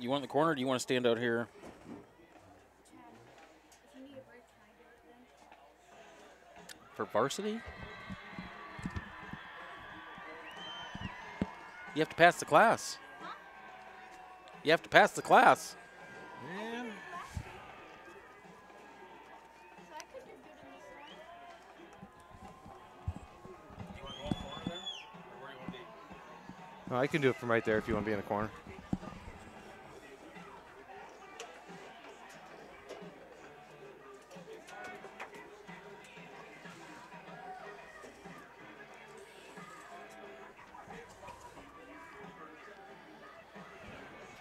You want the corner, or do you want to stand out here? For varsity? You have to pass the class. You have to pass the class. Yeah. I can do it from right there if you want to be in the corner.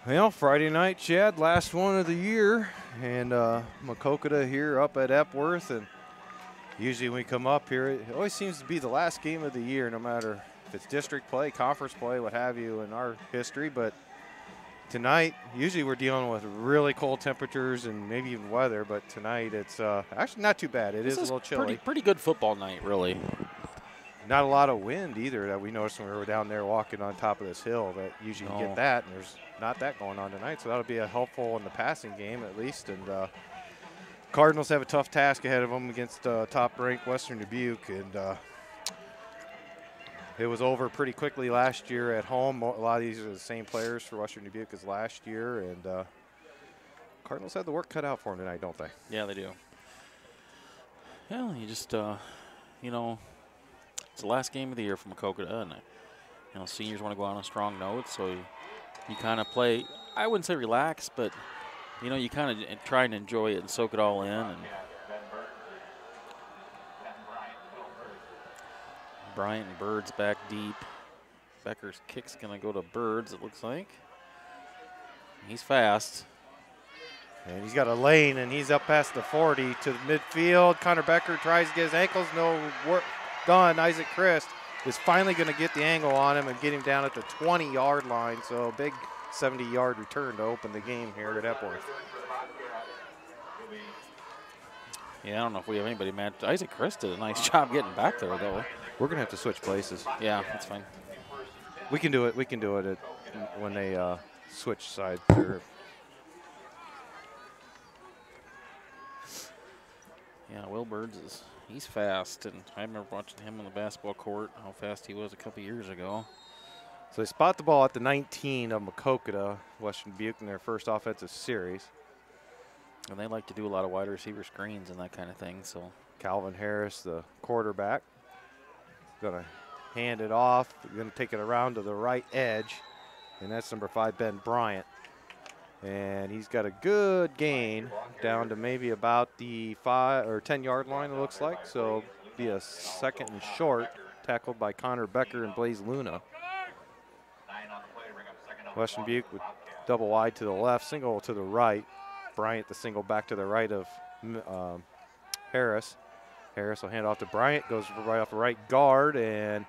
Well, Friday night, Chad, last one of the year, and Maquoketa here up at Epworth, and usually when we come up here, it always seems to be the last game of the year, no matter if it's district play, conference play, what have you in our history. But tonight, usually we're dealing with really cold temperatures and maybe even weather, but tonight it's actually not too bad. It is a little chilly. Pretty good football night, really. Not a lot of wind either that we noticed when we were down there walking on top of this hill. That usually you get that, and there's not that going on tonight, so that'll be a helpful in the passing game at least. And Cardinals have a tough task ahead of them against top-ranked Western Dubuque, and it was over pretty quickly last year at home. A lot of these are the same players for Western Dubuque as last year, and Cardinals had the work cut out for them tonight, don't they? Yeah, they do. Yeah, you just, you know, it's the last game of the year for Maquoketa, and you know, seniors want to go on a strong note, so you kind of play. I wouldn't say relax, but you know, you kind of try and enjoy it and soak it all in. And Bryant and Bird's back deep. Becker's kick's gonna go to Birds, it looks like. He's fast. And he's got a lane, and he's up past the 40 to the midfield. Connor Becker tries to get his ankles, no work done. Isaac Christ is finally going to get the angle on him and get him down at the 20-yard line. So big 70-yard return to open the game here at Epworth. Yeah, I don't know if we have anybody mad. Isaac Christ did a nice job getting back there, though. We're going to have to switch places. Yeah, that's fine. We can do it. We can do it when they switch sides. Yeah, Will Birds he's fast, and I remember watching him on the basketball court, how fast he was a couple years ago. So they spot the ball at the 19 of Maquoketa, Western Dubuque, in their first offensive series. And they like to do a lot of wide receiver screens and that kind of thing. So Calvin Harris, the quarterback, going to hand it off. Going to take it around to the right edge, and that's number 5, Ben Bryant. And he's got a good gain down to maybe about the 5 or 10-yard line, it looks like. So be a second and short, tackled by Connor Becker and Blaze Luna. Western Dubuque with double wide to the left, single to the right. Bryant the single back to the right of Harris. Harris will hand off to Bryant, goes right off the right guard and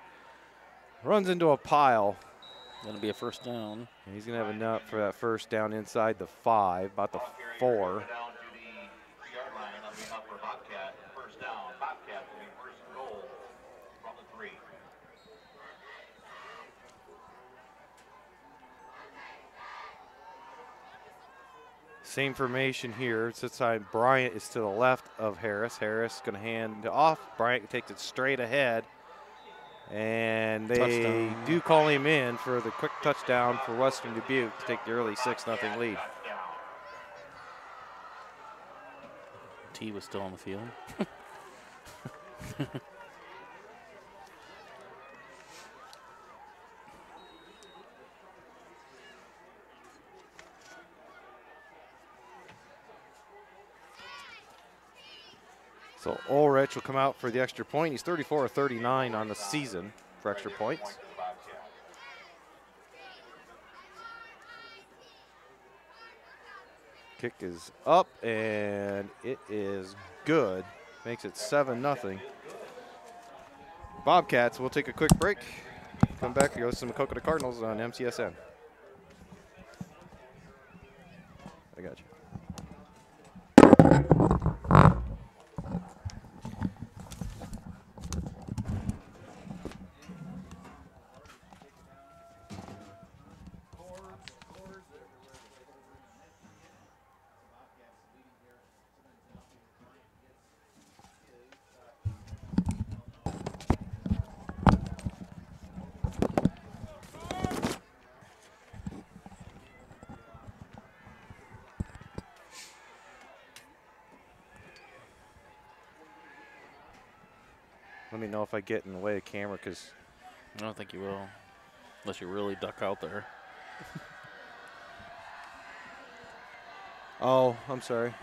runs into a pile. Going to be a first down. And he's going to have enough for that first down inside the 5, about the 4. Same formation here. It's this time Bryant is to the left of Harris. Harris going to hand off. Bryant takes it straight ahead. And they do call him in for the quick touchdown for Western Dubuque to take the early 6-0 lead. T was still on the field. So Ulrich will come out for the extra point. He's 34 of 39 on the season for extra points. Kick is up, and it is good. Makes it 7-0. Bobcats, we'll take a quick break. Come back and go to some Maquoketa Cardinals on MTSN. I got you. Let me know if I get in the way of camera, because I don't think you will, unless you really duck out there. oh, I'm sorry.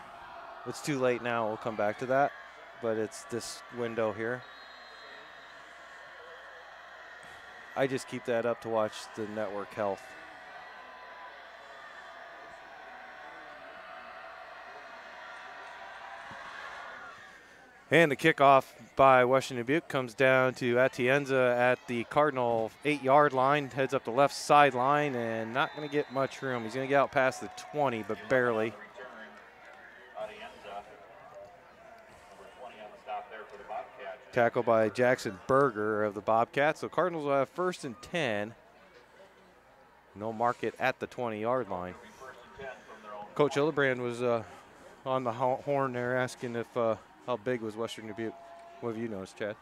It's too late now. We'll come back to that, but it's this window here. I just keep that up to watch the network health. And the kickoff by Western Dubuque comes down to Atienza at the Cardinal 8-yard line, heads up the left sideline, and not going to get much room. He's going to get out past the 20, but barely. Tackle by Jackson Berger of the Bobcats. So Cardinals will have 1st and 10. No market at the 20-yard line. Coach Hildebrand was on the horn there asking if how big was Western Dubuque. What have you noticed, Chad?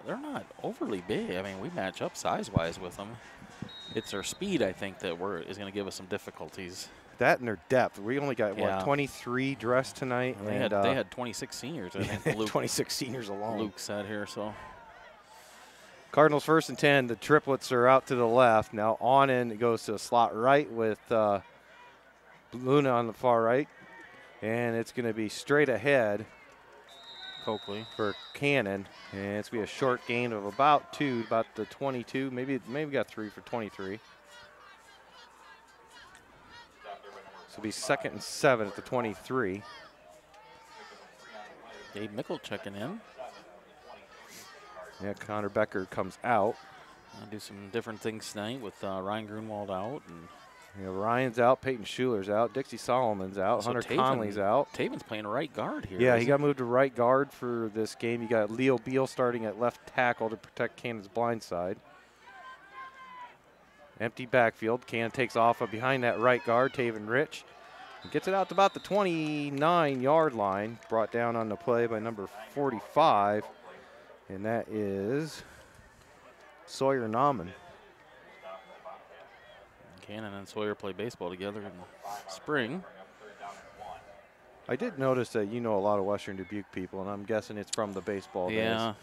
They're not overly big. I mean, we match up size-wise with them. It's their speed, I think, that is going to give us some difficulties. That and their depth. We only got, what, 23 dressed tonight? They had 26 seniors, I think. Luke, 26 seniors alone. Luke said here, so. Cardinals 1st and 10. The triplets are out to the left. Now on in, it goes to a slot right with Luna on the far right. And it's going to be straight ahead. Coakley for Cannon, and it's going to be a short gain of about 2, about the 22, maybe got 3 for 23. So it'll be 2nd and 7 at the 23. Dave Mickle checking in. Yeah, Connor Becker comes out. I'll do some different things tonight with Ryan Grunwald out. And Ryan's out, Peyton Schuler's out, Dixie Solomon's out, so Hunter Conley's out. Taven's playing right guard here. Yeah, he got moved to right guard for this game. You got Leo Beal starting at left tackle to protect Cannon's blind side. Empty backfield. Cannon takes off behind that right guard, Taven Rich. He gets it out to about the 29-yard line, brought down on the play by number 45, and that is Sawyer Nauman. Cannon and Sawyer play baseball together in the spring. I did notice that you know a lot of Western Dubuque people, and I'm guessing it's from the baseball days.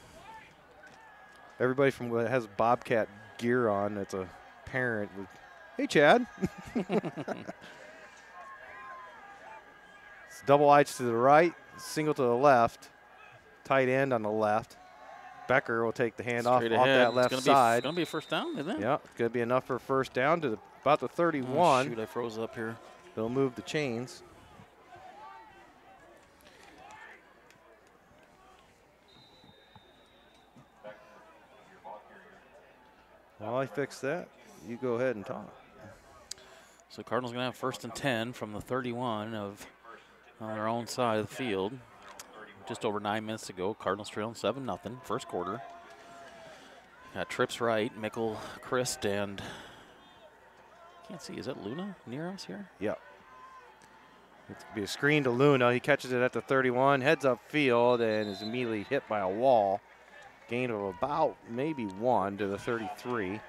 Everybody from that has Bobcat gear on that's a parent. Hey, Chad. It's double H to the right, single to the left, tight end on the left. Becker will take the handoff off that left side. It's going to be a first down, isn't it? Yeah, it's going to be enough for a first down to about the 31. Oh, shoot, I froze up here. They'll move the chains. While I fix that, you go ahead and talk. So Cardinals going to have 1st and 10 from the 31 on their own side of the field. Just over 9 minutes to go. Cardinals trailing 7-0, first quarter. Got trips right, Mickle, Christ, and can't see. Is that Luna near us here? Yep. It's going to be a screen to Luna. He catches it at the 31, heads up field, and is immediately hit by a wall. Gain of about maybe 1 to the 33.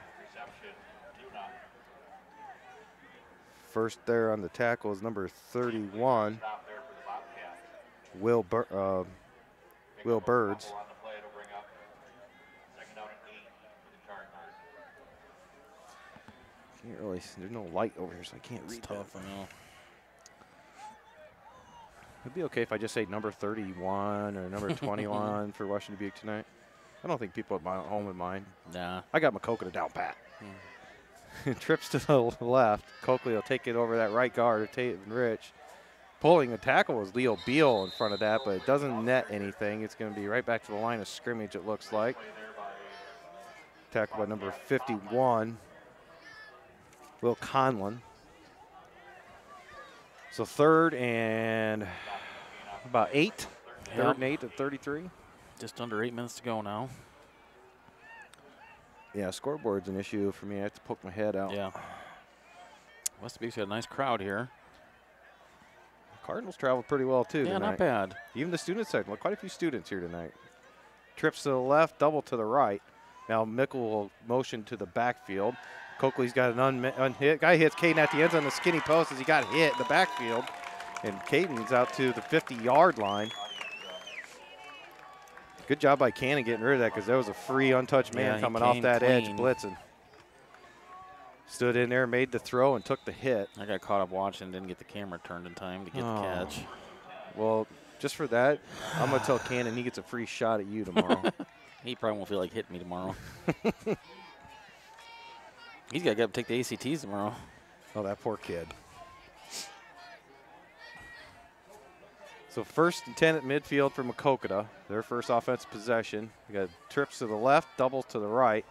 First there on the tackle is number 31, Will Birds. Can't really, there's no light over here, so I can't read tough, that. I know. It'd be okay if I just say number 31 or number 21 for Western Dubuque tonight. I don't think people at home would mind. Nah. I got Maquoketa down pat. Trips to the left. Coakley will take it over that right guard, Taven Rich. Pulling the tackle was Leo Beal in front of that, but it doesn't net anything. It's going to be right back to the line of scrimmage, it looks like. Tackle by number 51, Will Conlon. So 3rd and about 8. Yep. 3rd and 8 at 33. Just under 8 minutes to go now. Yeah, scoreboard's an issue for me. I have to poke my head out. Yeah. West Dubuque's got a nice crowd here. Cardinals traveled pretty well, too, Yeah, tonight. not bad. Even the student section. Quite a few students here tonight. Trips to the left, double to the right. Now Mickle will motion to the backfield. Coakley's got an unhit. Guy hits Caden at the end on the skinny post as he got hit in the backfield. And Caden's out to the 50-yard line. Good job by Cannon getting rid of that because there was a free untouched man coming off that edge blitzing. Stood in there, made the throw, and took the hit. I got caught up watching, didn't get the camera turned in time to get the catch. Well, just for that, I'm going to tell Cannon he gets a free shot at you tomorrow. He probably won't feel like hitting me tomorrow. He's got to get up and take the ACTs tomorrow. Oh, that poor kid. So 1st and 10 at midfield for Maquoketa. Their first offensive possession. We got trips to the left, doubles to the right.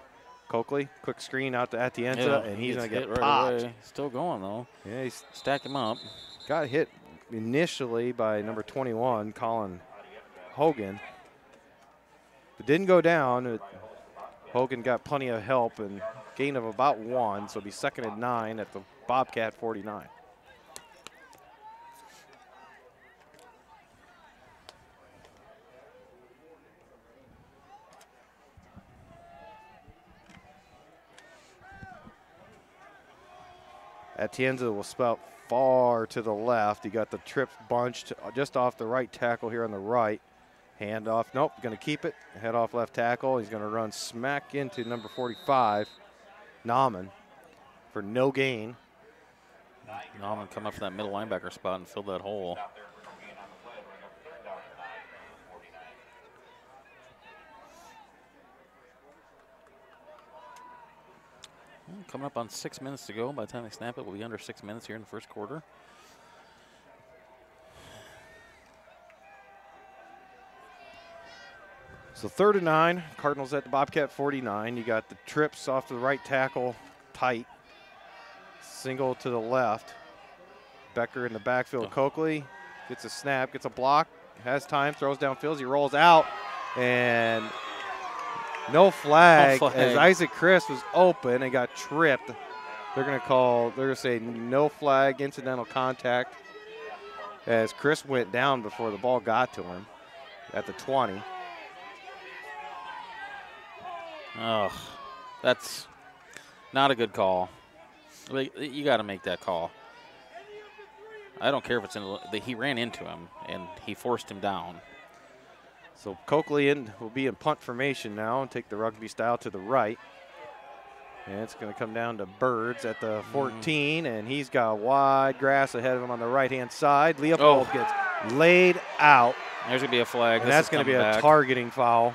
Coakley, quick screen out at the end zone, and he's going to get popped. Right. Still going, though. Yeah, he's stack him up. Got hit initially by number 21, Colin Hogan. But didn't go down. Hogan got plenty of help and gain of about 1, so it'll be 2nd and 9 at the Bobcat 49. Atienza will spout far to the left. He got the trips bunched just off the right tackle here on the right. Hand off. Nope, going to keep it. Head off left tackle. He's going to run smack into number 45, Nauman, for no gain. Nauman come up from that middle linebacker spot and fill that hole. Coming up on 6 minutes to go. By the time they snap it, we'll be under 6 minutes here in the first quarter. So 3rd and 9, Cardinals at the Bobcat 49. You got the trips off to the right tackle, tight. Single to the left. Becker in the backfield. Coakley gets a snap, gets a block, has time, throws downfield. He rolls out, and no flag, as Isaac Chris was open and got tripped. They're going to say no flag, incidental contact, as Chris went down before the ball got to him at the 20. Oh, that's not a good call. You got to make that call. I don't care if it's he ran into him and he forced him down. So Coakley will be in punt formation now and take the rugby style to the right. And it's going to come down to Birds at the 14, and he's got wide grass ahead of him on the right-hand side. Leopold gets laid out. There's going to be a flag. And that's going to be a targeting foul.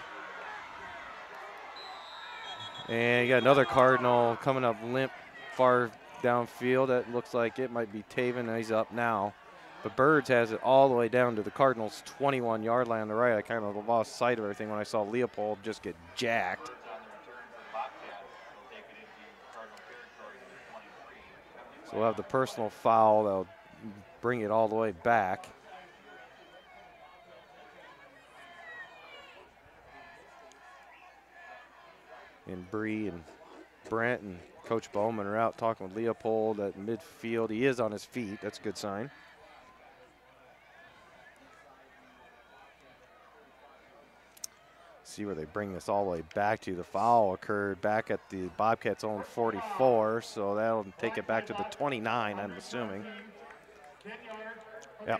And you got another Cardinal coming up limp far downfield. That looks like it might be Taven. He's up now. But Birds has it all the way down to the Cardinals' 21-yard line on the right. I kind of lost sight of everything when I saw Leopold just get jacked. So we'll have the personal foul. They'll bring it all the way back. And Bree and Brent and Coach Bowman are out talking with Leopold at midfield. He is on his feet. That's a good sign. See where they bring this all the way back to. The foul occurred back at the Bobcats' own 44, so that'll take it back to the 29, I'm assuming. Yeah.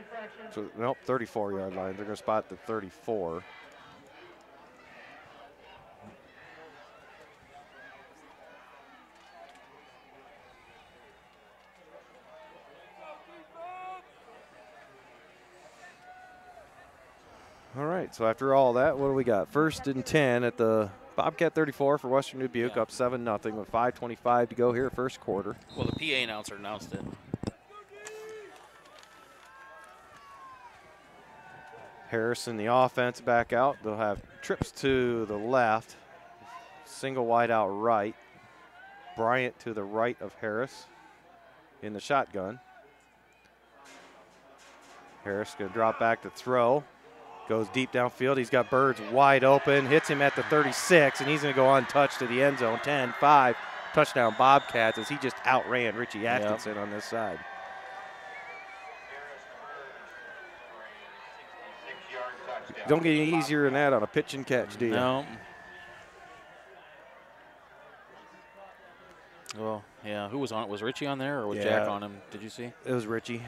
So, nope, 34-yard line. They're going to spot the 34. All right, so after all that, what do we got? 1st and 10 at the Bobcat 34 for Western Dubuque, up 7-0 with 5:25 to go here, first quarter. Well, the PA announcer announced it. Harrison, the offense, back out. They'll have trips to the left, single wide out right. Bryant to the right of Harris in the shotgun. Harris going to drop back to throw. Goes deep downfield. He's got Birds wide open. Hits him at the 36, and he's going to go untouched to the end zone. 10-5, touchdown Bobcats as he just outran Richie Atkinson on this side. Don't get any easier than that on a pitch and catch, do you? No. Well, yeah. Who was on it? Was Richie on there, or was Jack on him? Did you see? It was Richie.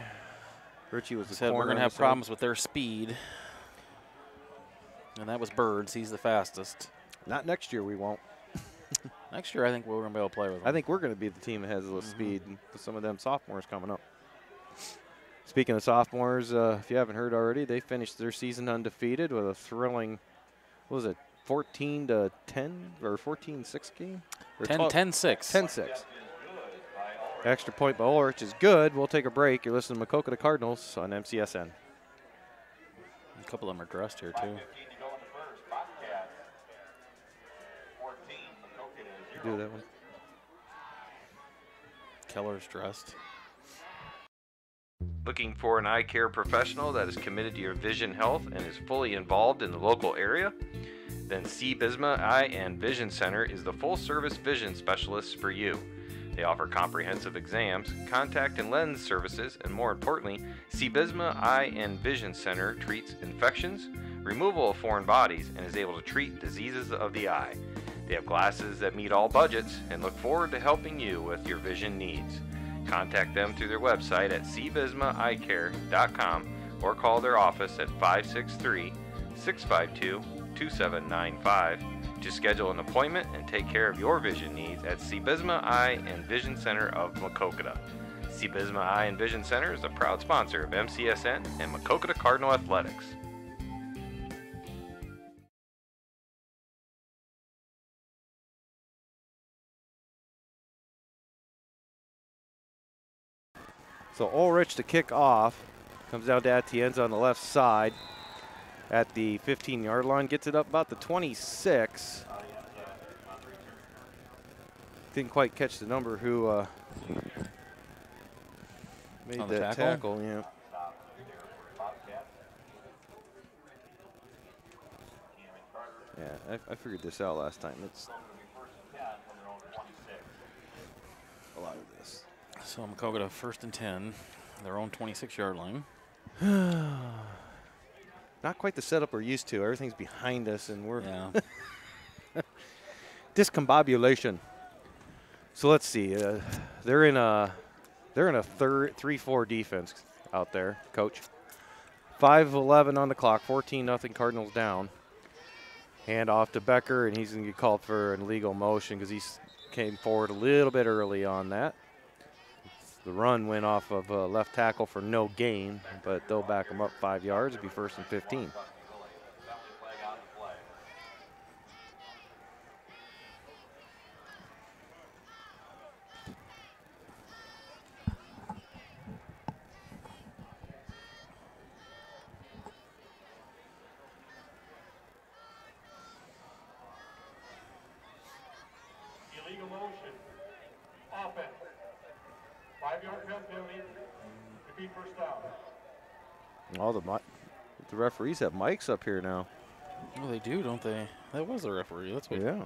Richie was the said we're going to have problems with their speed. And that was Birds. He's the fastest. Not next year, we won't. Next year, I think we're going to be able to play with him. I think we're going to be the team that has the speed with some of them sophomores coming up. Speaking of sophomores, if you haven't heard already, they finished their season undefeated with a thrilling, what was it, 14-10 or 14-6 game? 10-6. 10-6. Extra point by Ulrich is good. We'll take a break. You're listening to Maquoketa Cardinals on MCSN. A couple of them are dressed here, too. Do that one. Keller's dressed. Looking for an eye care professional that is committed to your vision health and is fully involved in the local area? Then C. Bisma Eye and Vision Center is the full-service vision specialist for you. They offer comprehensive exams, contact and lens services, and more importantly, C. Bisma Eye and Vision Center treats infections, removal of foreign bodies, and is able to treat diseases of the eye. They have glasses that meet all budgets and look forward to helping you with your vision needs. Contact them through their website at cbismaeyecare.com or call their office at 563-652-2795 to schedule an appointment and take care of your vision needs at C. Bisma Eye and Vision Center of Maquoketa. C. Bisma Eye and Vision Center is a proud sponsor of MCSN and Maquoketa Cardinal Athletics. So Ulrich to kick off. Comes down to Etienne's on the left side at the 15-yard line. Gets it up about the 26. Didn't quite catch the number who made that tackle. Yeah. Yeah, I figured this out last time. It's a lot of this. So Maquoketa 1st and 10, their own 26-yard line. Not quite the setup we're used to. Everything's behind us, and we're discombobulation. So let's see. They're in a 3-4 defense out there, coach. 5:11 on the clock. 14-0 Cardinals down. Hand off to Becker, and he's going to get called for an illegal motion because he came forward a little bit early on that. The run went off of left tackle for no gain, but they'll back him up 5 yards. It'll be 1st and 15. Illegal motion. Offense. 5-yard penalty. Repeat first down. All the referees have mics up here now. Oh, they do, don't they? That was the referee. That's what. Yeah.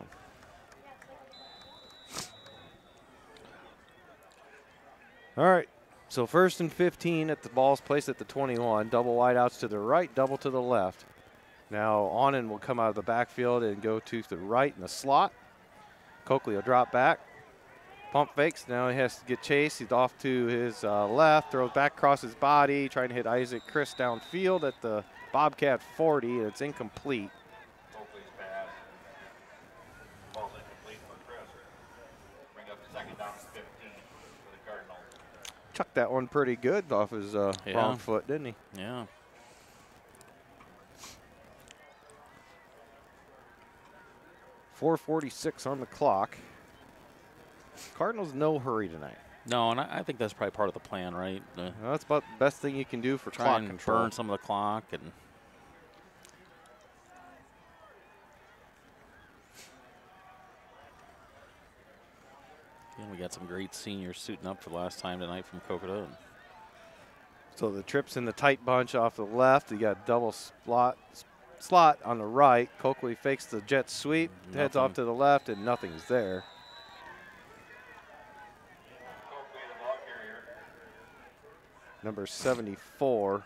All right. So 1st and 15 at the ball's placed at the 21. Double wideouts to the right, double to the left. Now Onen will come out of the backfield and go to the right in the slot. Coakley will drop back. Pump fakes. Now he has to get chased. He's off to his left. Throws back across his body. Trying to hit Isaac Chris downfield at the Bobcat 40. And it's incomplete. Coakley's pass. Ball's incomplete for Chris. Bring up 2nd down and 15 for the Cardinals. Chucked that one pretty good off his wrong foot, didn't he? Yeah. .446 on the clock. Cardinals no hurry tonight. No, and I think that's probably part of the plan, right? Well, that's about the best thing you can do for Try clock and control. burn some of the clock. And we got some great seniors suiting up for the last time tonight from Maquoketa. So the trips in the tight bunch off the left. You got double slot on the right. Coakley fakes the jet sweep, heads off to the left, and nothing's there. Number 74.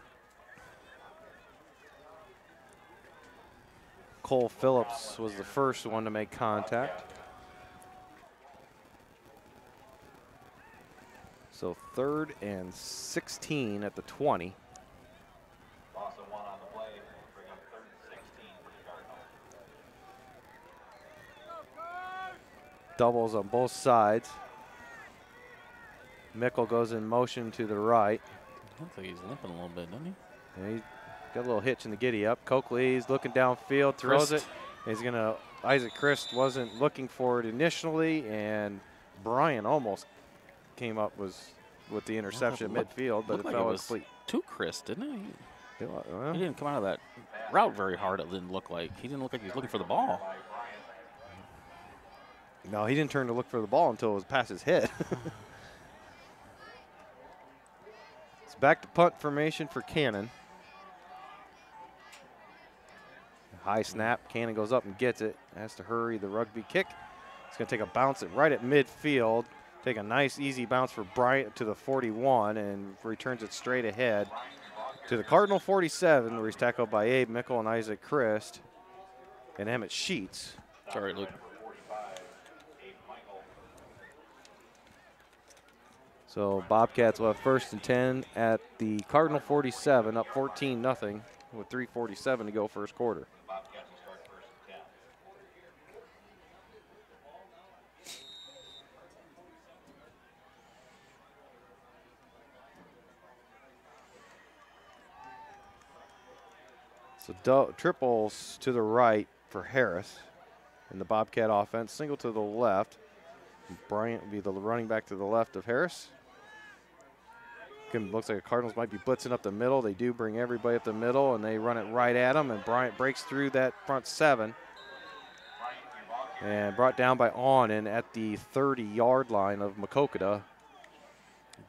Cole Phillips was the first one to make contact. So 3rd and 16 at the 20. Loss of 1 on the play. Bring up 3rd and 16 for the Cardinals. doubles on both sides. Mickle goes in motion to the right. Looks like he's limping a little bit, doesn't he? And he's got a little hitch in the giddy up. Coakley's looking downfield, throws it. He's going to, Isaac Christ wasn't looking for it initially, and Brian almost came up with the interception at midfield, but it like fell it was incomplete. Too Chris, didn't he? Well, He didn't come out of that route very hard, it didn't look like. He didn't look like he was looking for the ball. no, he didn't turn to look for the ball until it was past his head. It's back to punt formation for Cannon. High snap. Cannon goes up and gets it. Has to hurry the rugby kick. It's going to take a bounce right at midfield. Take a nice, easy bounce for Bryant to the 41 and returns it straight ahead to the Cardinal 47, where he's tackled by Abe Mickle and Isaac Christ and Emmett Sheets. Sorry, Luke. So Bobcats will have 1st and 10 at the Cardinal 47, up 14-0 with 3:47 to go first quarter. So triples to the right for Harris in the Bobcat offense. Single to the left. Bryant will be the running back to the left of Harris. Looks like the Cardinals might be blitzing up the middle. They do bring everybody up the middle, and they run it right at him, and Bryant breaks through that front 7. And brought down by Onan at the 30-yard line of Maquoketa.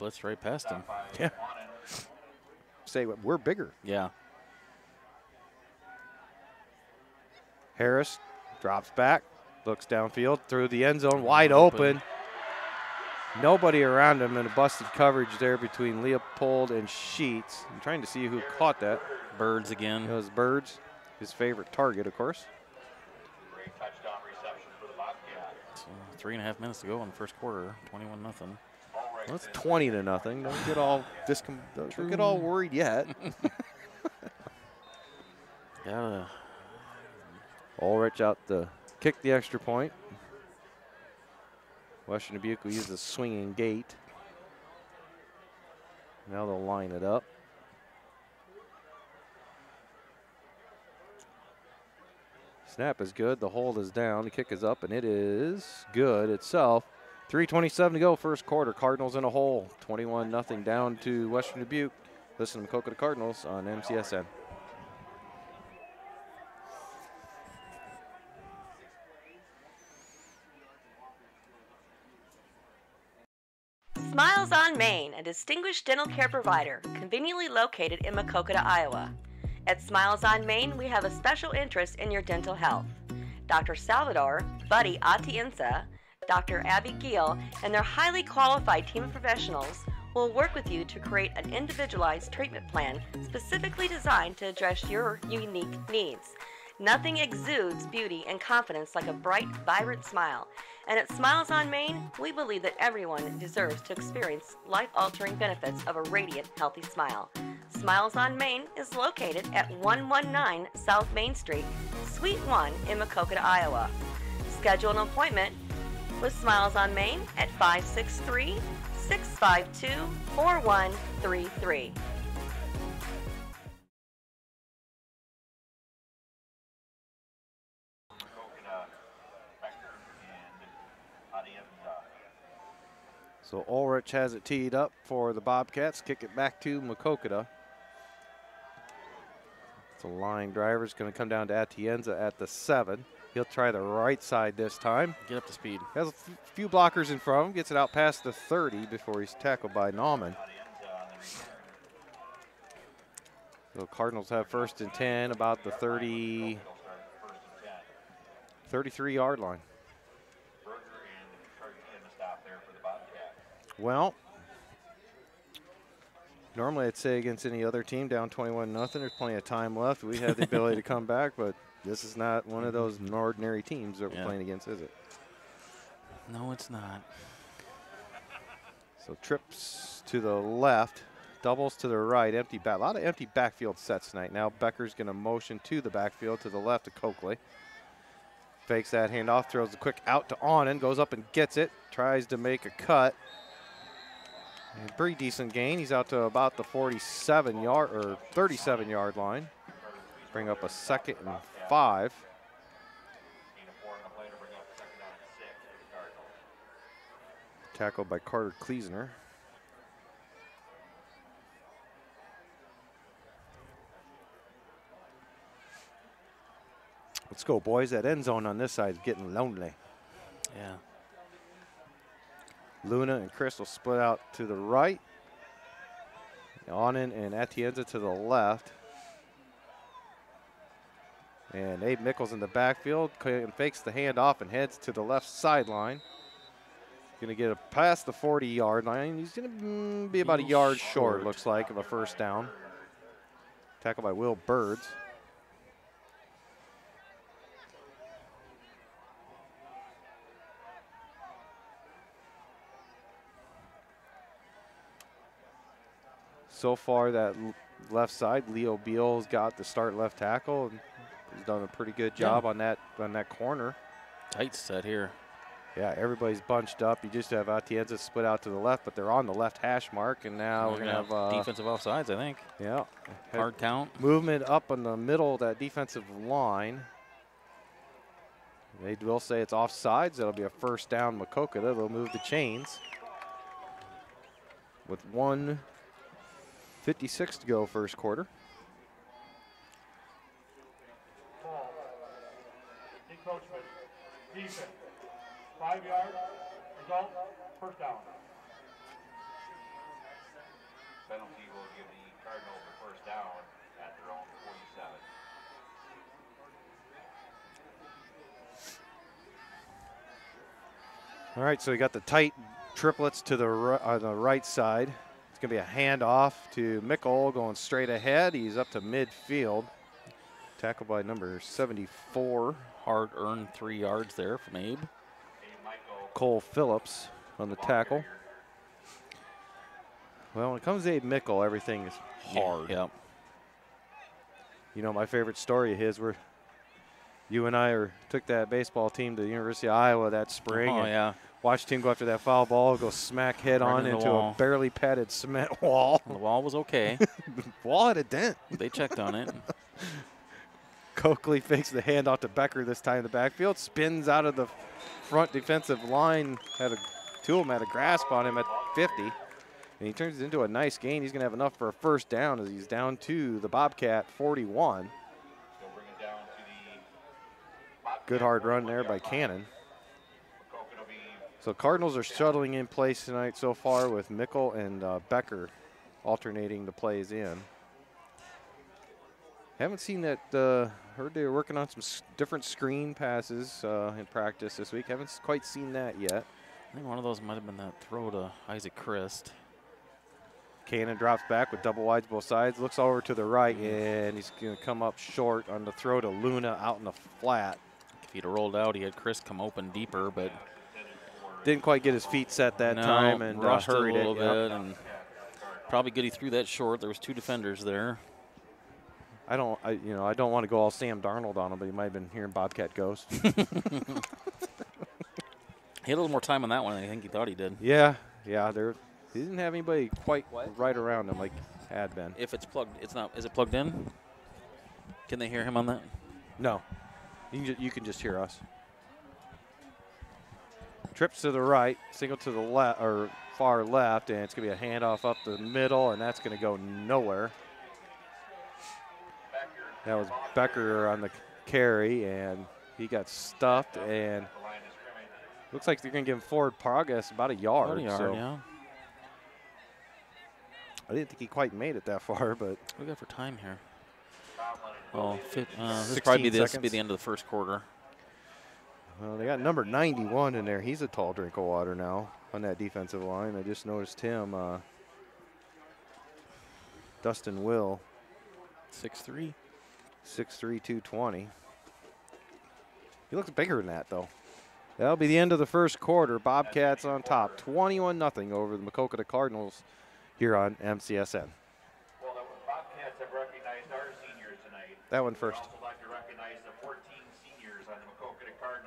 Blitzed right past him. Yeah. Say, we're bigger. Yeah. Harris drops back, looks downfield, through the end zone, wide open. Nobody around him, and a busted coverage there between Leopold and Sheets. I'm trying to see who caught that. Birds again. It was Birds, his favorite target, of course. Great touchdown reception for the Bobcats. So 3.5 minutes to go in the first quarter, 21-0. Well, it's 20-0. Don't get all don't get all worried yet. Gotta. Ulrich out to kick the extra point. Western Dubuque will use the swinging gate. Now they'll line it up. Snap is good. The hold is down. The kick is up, and it is good itself. 3:27 to go, first quarter. Cardinals in a hole. 21-0 down to Western Dubuque. Listen to Maquoketa Cardinals on MCSN. Smiles on Main, a distinguished dental care provider, conveniently located in Maquoketa, Iowa. At Smiles on Main, we have a special interest in your dental health. Dr. Salvador, Buddy Atienza, Dr. Abby Giel, and their highly qualified team of professionals will work with you to create an individualized treatment plan specifically designed to address your unique needs. Nothing exudes beauty and confidence like a bright, vibrant smile. And at Smiles on Main, we believe that everyone deserves to experience life-altering benefits of a radiant, healthy smile. Smiles on Main is located at 119 South Main Street, Suite 1 in Maquoketa, Iowa. Schedule an appointment with Smiles on Main at 563-652-4133. So Ulrich has it teed up for the Bobcats. Kick it back to Maquoketa. The line driver is going to come down to Atienza at the 7. He'll try the right side this time. Get up to speed. Has a few blockers in front of him. Gets it out past the 30 before he's tackled by Nauman. So Cardinals have 1st and 10, about the 33-yard line. Well, normally I'd say against any other team down 21-0, there's plenty of time left. We have the ability to come back, but this is not one of those ordinary teams that we're playing against, is it? No, it's not. So trips to the left, doubles to the right, empty back. A lot of empty backfield sets tonight. Now Becker's going to motion to the backfield to the left of Coakley. Fakes that handoff, throws the quick out to Onan, goes up and gets it, tries to make a cut. And pretty decent gain. He's out to about the 47-yard or 37-yard line. Bring up a 2nd and 5. Tackled by Carter Kleesner. Let's go, boys. That end zone on this side is getting lonely. Yeah. Luna and Crystal split out to the right. Onan and Atienza to the left. And Abe Mickles in the backfield fakes the handoff and heads to the left sideline. Going to get it past the 40-yard line. He's going to be about a yard short, looks like, of a first down. Tackled by Will Birds. So far, that left side, Leo Beal's got the start left tackle. And he's done a pretty good job on that corner. Tight set here. Yeah, everybody's bunched up. You just have Atienza split out to the left, but they're on the left hash mark, and now we're going to have defensive offsides, I think. Yeah. Hard count. Movement up on the middle of that defensive line. They will say it's offsides. That'll be a first down Maquoketa. They'll move the chains. With 1:56 to go first quarter. Encroachment. Defense. 5 yards. Result. First down. Penalty will give the Cardinals the first down at their own 47. All right, so we got the tight triplets to the on the right side. It's going to be a handoff to Mickle going straight ahead. He's up to midfield. Tackled by number 74. Hard-earned 3 yards there from Abe. Cole Phillips on the tackle. Well, when it comes to Abe Mickle, everything is hard. Yep. You know, my favorite story of his, where you and I took that baseball team to the University of Iowa that spring. Oh, yeah. Watched him go after that foul ball, go smack head Right on into wall. a barely padded cement wall. The wall was okay. The wall had a dent. They checked on it. Coakley fakes the handoff to Becker this time in the backfield. Spins out of the front defensive line. Two of them had a grasp on him at 50. And he turns it into a nice gain. He's going to have enough for a first down as he's down to the Bobcat 41. Good hard run there by Cannon. So Cardinals are shuttling in place tonight so far with Mickle and Becker alternating the plays in. Haven't seen that. Heard they were working on some different screen passes in practice this week. Haven't quite seen that yet. I think one of those might have been that throw to Isaac Christ. Cannon drops back with double wides both sides. Looks over to the right, and he's going to come up short on the throw to Luna out in the flat. If he'd have rolled out, he had Christ come open deeper, but didn't quite get his feet set that time and rushed hurried it a little bit, Yep. and probably good he threw that short. There was 2 defenders there. I don't want to go all Sam Darnold on him, but he might have been hearing Bobcat Ghost. He had a little more time on that one than I think he thought he did. Yeah. He didn't have anybody quite right around him like had been. If it's plugged, it's not. Is it plugged in? Can they hear him on that? No, you can just hear us. Trips to the right, single to the left or far left, and it's gonna be a handoff up the middle, and that's gonna go nowhere. That was Becker on the carry, and he got stuffed, and looks like they're going to give him forward progress about a yard. About a yard, so yeah. I didn't think he quite made it that far, but What do we got for time here? Well, this 16 probably be seconds. the end of the first quarter. well, they got number 91 in there. He's a tall drink of water now on that defensive line. I just noticed him. Dustin Will. 6'3". 6'3", 220. He looks bigger than that, though. That'll be the end of the first quarter. Bobcats on top, 21-0 over the Maquoketa Cardinals here on MCSN. Well, the Bobcats have recognized our seniors tonight. That one first. We'd also like to recognize the 14 seniors on the Maquoketa Cardinals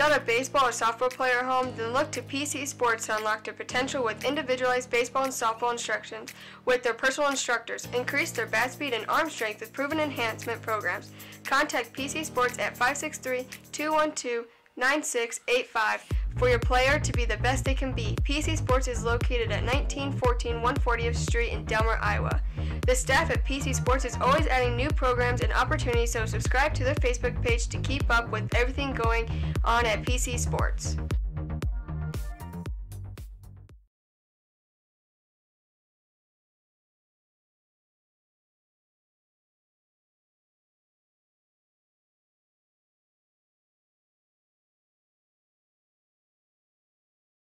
Got a baseball or softball player at home? Then look to PC Sports to unlock their potential with individualized baseball and softball instructions with their personal instructors. Increase their bat speed and arm strength with proven enhancement programs. Contact PC Sports at 563-212-9685 for your player to be the best they can be. PC Sports is located at 1914 140th Street in Delmar, Iowa. The staff at PC Sports is always adding new programs and opportunities, so subscribe to their Facebook page to keep up with everything going on at PC Sports.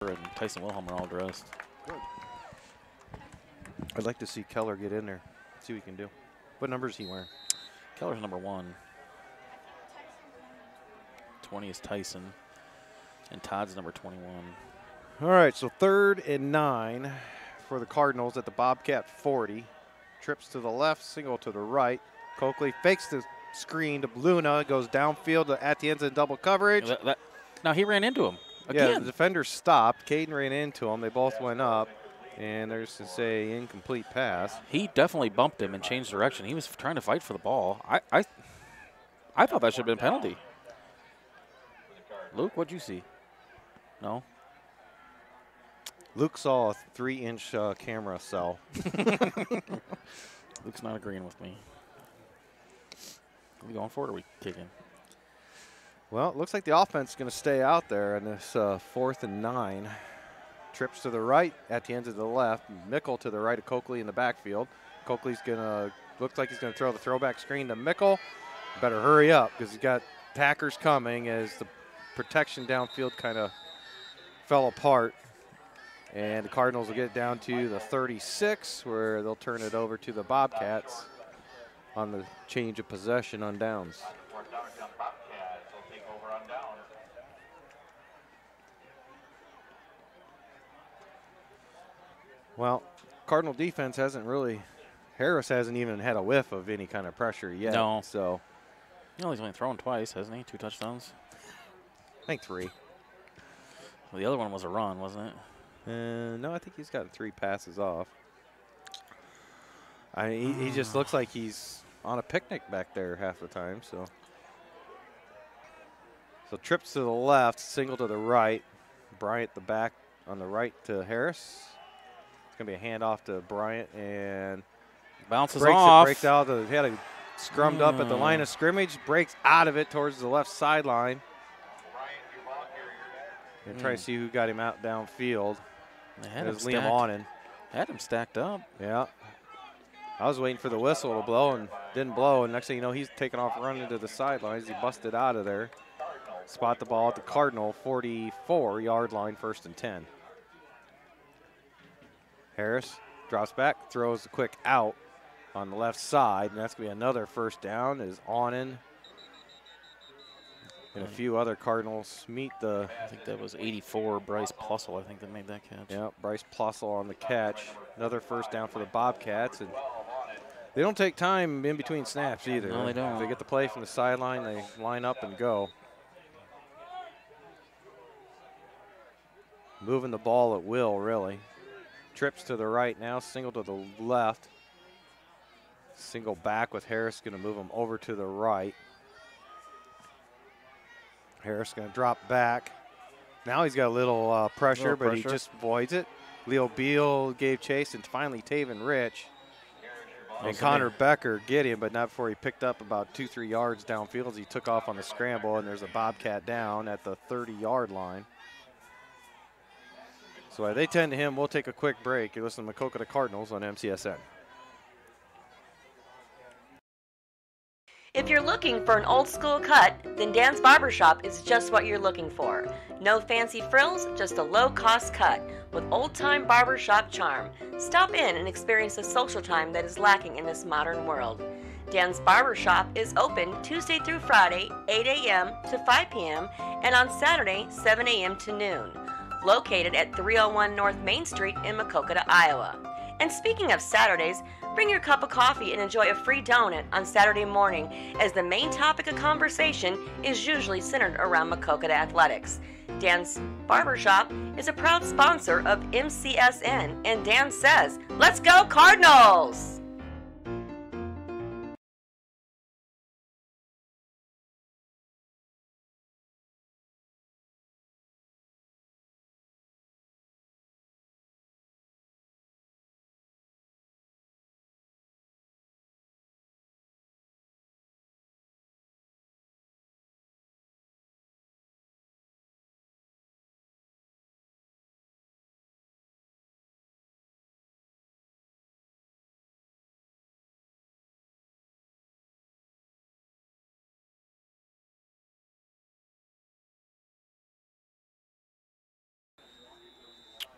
And Tyson Wilhelm are all dressed. Good. I'd like to see Keller get in there, see what he can do. What number is he wearing? Keller's number 1. 20 is Tyson. And Todd's number 21. All right, so 3rd and 9 for the Cardinals at the Bobcat 40. Trips to the left, single to the right. Coakley fakes the screen to Luna, goes downfield at the end of double coverage. Now he ran into him again. Yeah, the defender stopped. Caden ran into him. They both went up. And there's to say incomplete pass. He definitely bumped him and changed direction. He was trying to fight for the ball. I thought that should have been a penalty. Luke, what'd you see? No? Luke saw a 3-inch camera cell. Luke's not agreeing with me. Are we going for it or are we kicking? Well, it looks like the offense is going to stay out there in this 4th and 9. Trips to the right at the end of the left. Mickle to the right of Coakley in the backfield. Coakley's going to, looks like he's going to throw the throwback screen to Mickle. Better hurry up because he's got Packers coming as the protection downfield kind of fell apart. And the Cardinals will get down to the 36 where they'll turn it over to the Bobcats on the change of possession on downs. Well, Cardinal defense hasn't really, Harris hasn't even had a whiff of any kind of pressure yet. No. So, He's only thrown twice, hasn't he? 2 touchdowns? I think 3. Well, the other one was a run, wasn't it? No, I think he's got 3 passes off. He just looks like he's on a picnic back there half the time. So trips to the left, single to the right. Bryant the back on the right to Harris. It's going to be a handoff to Bryant and bounces off. Breaks out. He had it scrummed up at the line of scrimmage. Breaks out of it towards the left sideline. And try to see who got him out downfield. Had him Liam Onen. Had him stacked up. Yeah. I was waiting for the whistle to blow and didn't blow. And next thing you know, he's taking off running to the sidelines. He busted out of there. Spot the ball at the Cardinal 44-yard line, 1st and 10. Harris drops back, throws a quick out on the left side, and that's going to be another 1st down as Onen and a few other Cardinals meet the... I think that was 84, Bryce Plussel, I think, that made that catch. Yeah, Bryce Plussel on the catch. Another 1st down for the Bobcats. And they don't take time in between snaps either. No, they don't. If they get the play from the sideline, they line up and go. Moving the ball at will, really. Trips to the right now, single to the left. Single back with Harris, going to move him over to the right. Harris going to drop back. Now he's got a little pressure, but he just avoids it. Leo Beal gave chase, and finally Taven Rich and Connor Becker get him, but not before he picked up about 2-3 yards downfield as he took off on the scramble, and there's a Bobcat down at the 30-yard line. So while they tend to him, we'll take a quick break. You listen to Maquoketa Cardinals on MCSN. If you're looking for an old school cut, then Dan's Barbershop is just what you're looking for. No fancy frills, just a low cost cut with old time barbershop charm. Stop in and experience the social time that is lacking in this modern world. Dan's Barbershop is open Tuesday through Friday, 8 a.m. to 5 p.m. and on Saturday, 7 a.m. to noon. Located at 301 North Main Street in Maquoketa, Iowa. And speaking of Saturdays, bring your cup of coffee and enjoy a free donut on Saturday morning, as the main topic of conversation is usually centered around Maquoketa athletics. Dan's Barbershop is a proud sponsor of MCSN, and Dan says, "Let's go Cardinals!"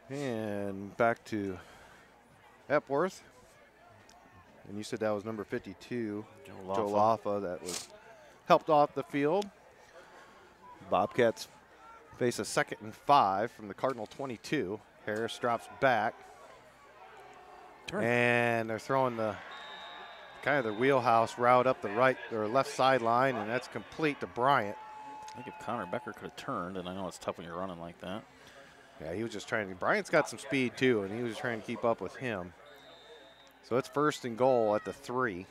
And back to Epworth. And you said that was number 52, Joe Laffa, that was helped off the field. Bobcats face a 2nd and 5 from the Cardinal 22. Harris drops back. And they're throwing the kind of the wheelhouse route up the right or left sideline, and that's complete to Bryant. I think if Connor Becker could have turned, and I know it's tough when you're running like that. Yeah, he was just trying to. Bryant's got some speed too, and he was trying to keep up with him. So it's 1st and goal at the 3.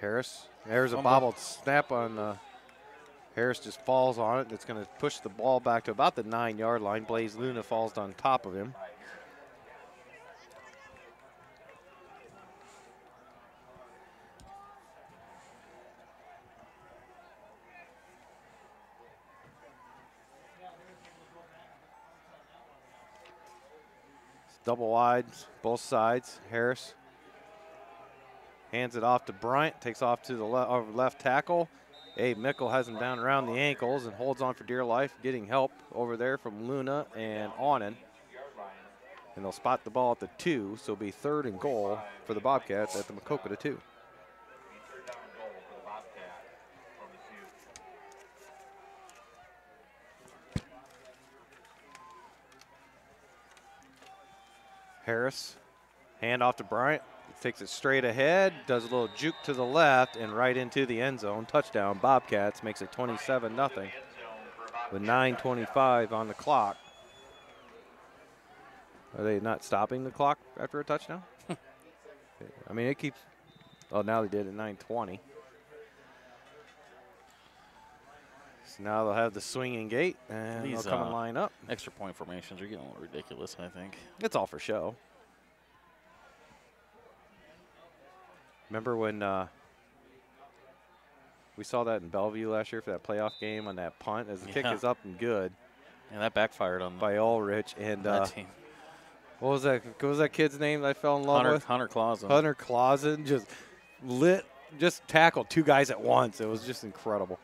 Harris. There's a bobbled snap on. Harris just falls on it. It's going to push the ball back to about the 9-yard line. Blaze Luna falls on top of him. Double wides, both sides. Harris hands it off to Bryant, takes off to the left tackle. Abe Mickle has him down around the ankles and holds on for dear life, getting help over there from Luna and Onan. And they'll spot the ball at the 2, so it'll be 3rd and goal for the Bobcats at the Maquoketa 2. Harris, hand off to Bryant, takes it straight ahead, does a little juke to the left and right into the end zone. Touchdown, Bobcats, makes it 27-0 with 9:25 on the clock. Are they not stopping the clock after a touchdown? I mean, it keeps, oh, now they did at 9:20. So now they'll have the swinging gate, and they'll come and line up. Extra point formations are getting a little ridiculous, I think. It's all for show. Remember when we saw that in Bellevue last year for that playoff game on that punt as the kick is up and good. And that backfired on by Ulrich and that team. What was that kid's name that I fell in love with? Hunter Clausen. Hunter Clausen just tackled 2 guys at once. It was just incredible.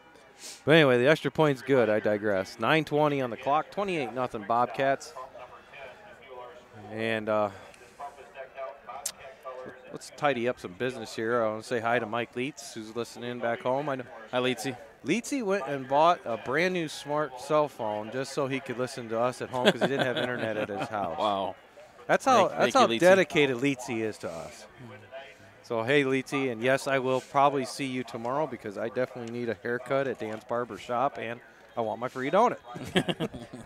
But anyway, the extra point's good. I digress. 9:20 on the clock. 28-0 Bobcats. And let's tidy up some business here. I want to say hi to Mike Leitz, who's listening back home. Hi, Leitzy. Leitzy went and bought a brand new smart cell phone just so he could listen to us at home because he didn't have internet at his house. Wow. That's how dedicated Leitzy is to us. So, hey, Leitzy, and yes, I will probably see you tomorrow because I definitely need a haircut at Dan's Barbershop, and I want my free donut.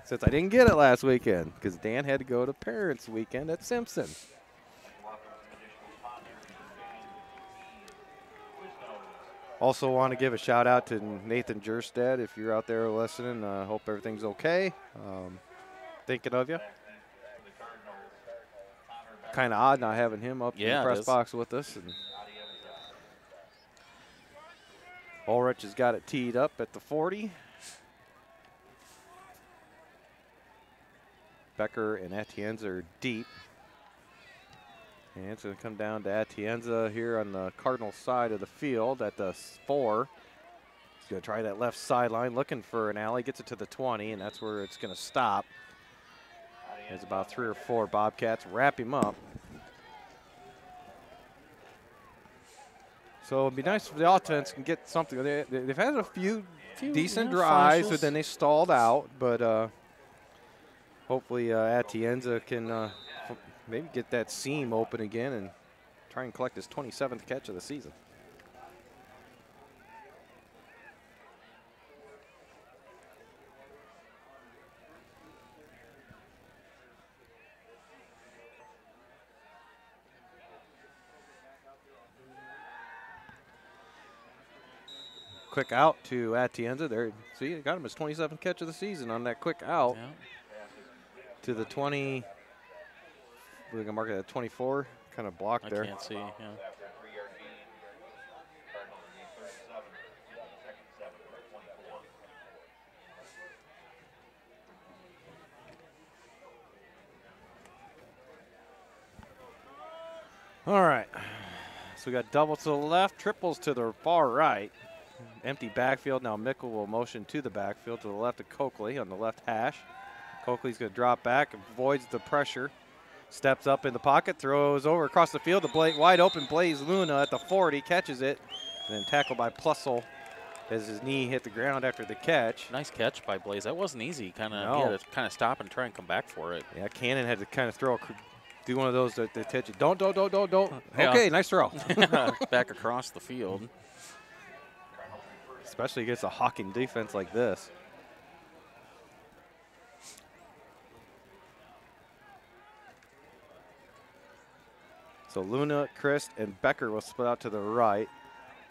Since I didn't get it last weekend because Dan had to go to Parents Weekend at Simpson. Also want to give a shout out to Nathan Jerstead. If you're out there listening, I hope everything's okay. Thinking of you. Kind of odd not having him up in the press box with us. And Ulrich has got it teed up at the 40. Becker and Atienza are deep. And it's going to come down to Atienza here on the Cardinal side of the field at the 4. He's going to try that left sideline, looking for an alley. Gets it to the 20, and that's where it's going to stop. There's about 3 or 4 Bobcats wrap him up. So it'd be nice if the offense can get something. They've had a few decent drives, but then they stalled out. But hopefully Atienza can maybe get that seam open again and try and collect his 27th catch of the season. Quick out to Atienza there. See, got him his 27th catch of the season on that quick out to the 20. We're gonna mark it at 24. Kind of blocked there. I can't see. Yeah. After a 3-yard gain, Cardinals need 37 to the second 7 for 24. All right. So we got doubles to the left, triples to the far right. Empty backfield. Now Mickle will motion to the backfield to the left of Coakley on the left hash. Coakley's going to drop back, avoids the pressure. Steps up in the pocket, throws over across the field to wide open Blaze Luna at the 40, catches it, and then tackled by Plussel as his knee hit the ground after the catch. Nice catch by Blaze. That wasn't easy. He had to kind of stop and try and come back for it. Yeah, Cannon had to kind of do one of those that touch it. Don't. Yeah. Okay, nice throw. Back across the field. Especially against a hawking defense like this. So Luna, Christ, and Becker will split out to the right.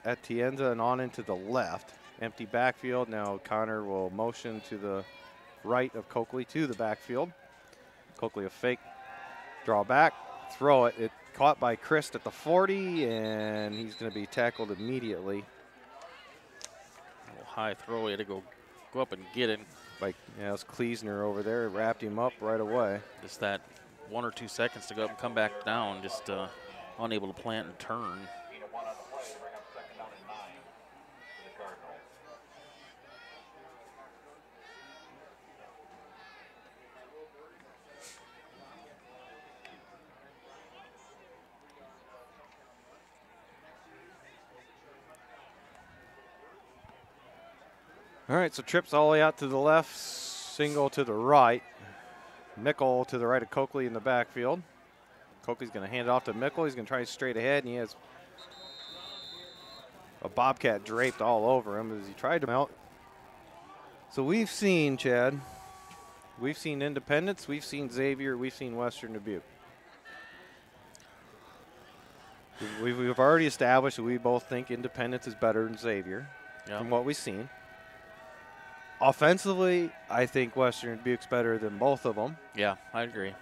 Atienza and on into the left. Empty backfield. Now Connor will motion to the right of Coakley to the backfield. Coakley a fake, draw back, throw it. It caught by Christ at the 40, and he's going to be tackled immediately. A little high throw. He had to go up and get it. Like, yeah, it was Kleesner over there, wrapped him up right away. Just that 1 or 2 seconds to go up and come back down, just unable to plant and turn. Gain of 1 on the play to bring up second down and 9 for the Cardinals. All right, so trips all the way out to the left, single to the right. Mickle to the right of Coakley in the backfield. Coakley's going to hand it off to Mickle. He's going to try straight ahead, and he has a Bobcat draped all over him as he tried to mount. So we've seen, Chad, we've seen Independence, we've seen Xavier, we've seen Western Dubuque. We've already established that we both think Independence is better than Xavier from what we've seen. Offensively, I think Western Dubuque's better than both of them. Yeah, I agree.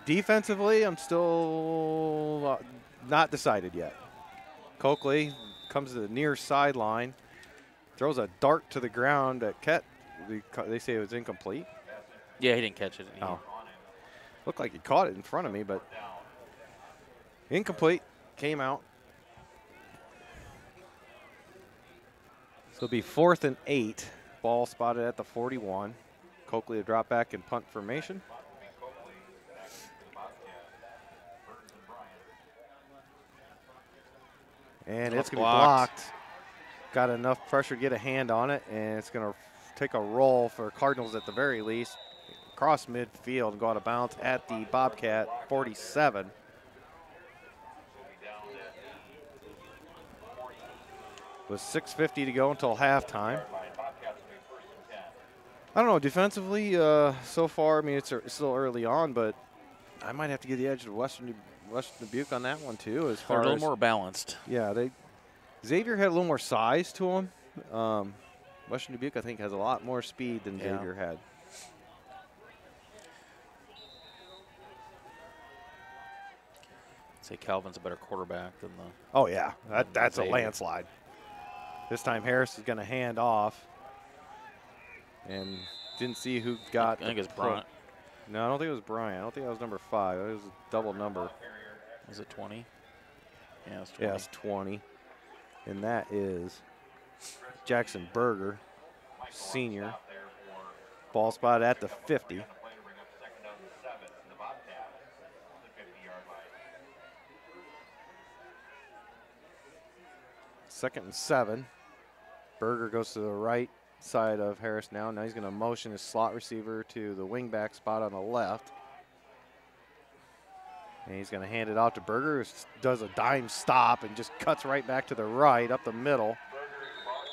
Defensively, I'm still not decided yet. Coakley comes to the near sideline, throws a dart to the ground at Ket. They say it was incomplete. Yeah, he didn't catch it. Oh. Looked like he caught it in front of me, but incomplete. Came out. So it'll be 4th and 8. Ball spotted at the 41. Coakley to drop back in punt formation. And it's going to be blocked. Got enough pressure to get a hand on it, and it's going to take a roll for Cardinals at the very least. Cross midfield and go out of bounds at the Bobcat 47. With 6:50 to go until halftime. I don't know, defensively, so far, I mean, it's still early on, but I might have to give the edge to Western Dubuque on that one, too. As far They're a as, little more balanced. Yeah, Xavier had a little more size to him. Western Dubuque, I think, has a lot more speed than Xavier had. I'd say Calvin's a better quarterback than the. Oh, yeah, that's a Xavier. landslide. This time Harris is going to hand off. And didn't see who got I think it's Bryant. No, I don't think it was Bryant. I don't think that was number 5. It was a double number. Was it 20? Yeah, it's 20. Yeah, it's 20. And that is Jackson Berger, senior. Ball spot at the 50. 2nd and 7. Berger goes to the right side of Harris now. Now he's going to motion his slot receiver to the wingback spot on the left. And he's going to hand it off to Berger, who does a dime stop and just cuts right back to the right up the middle.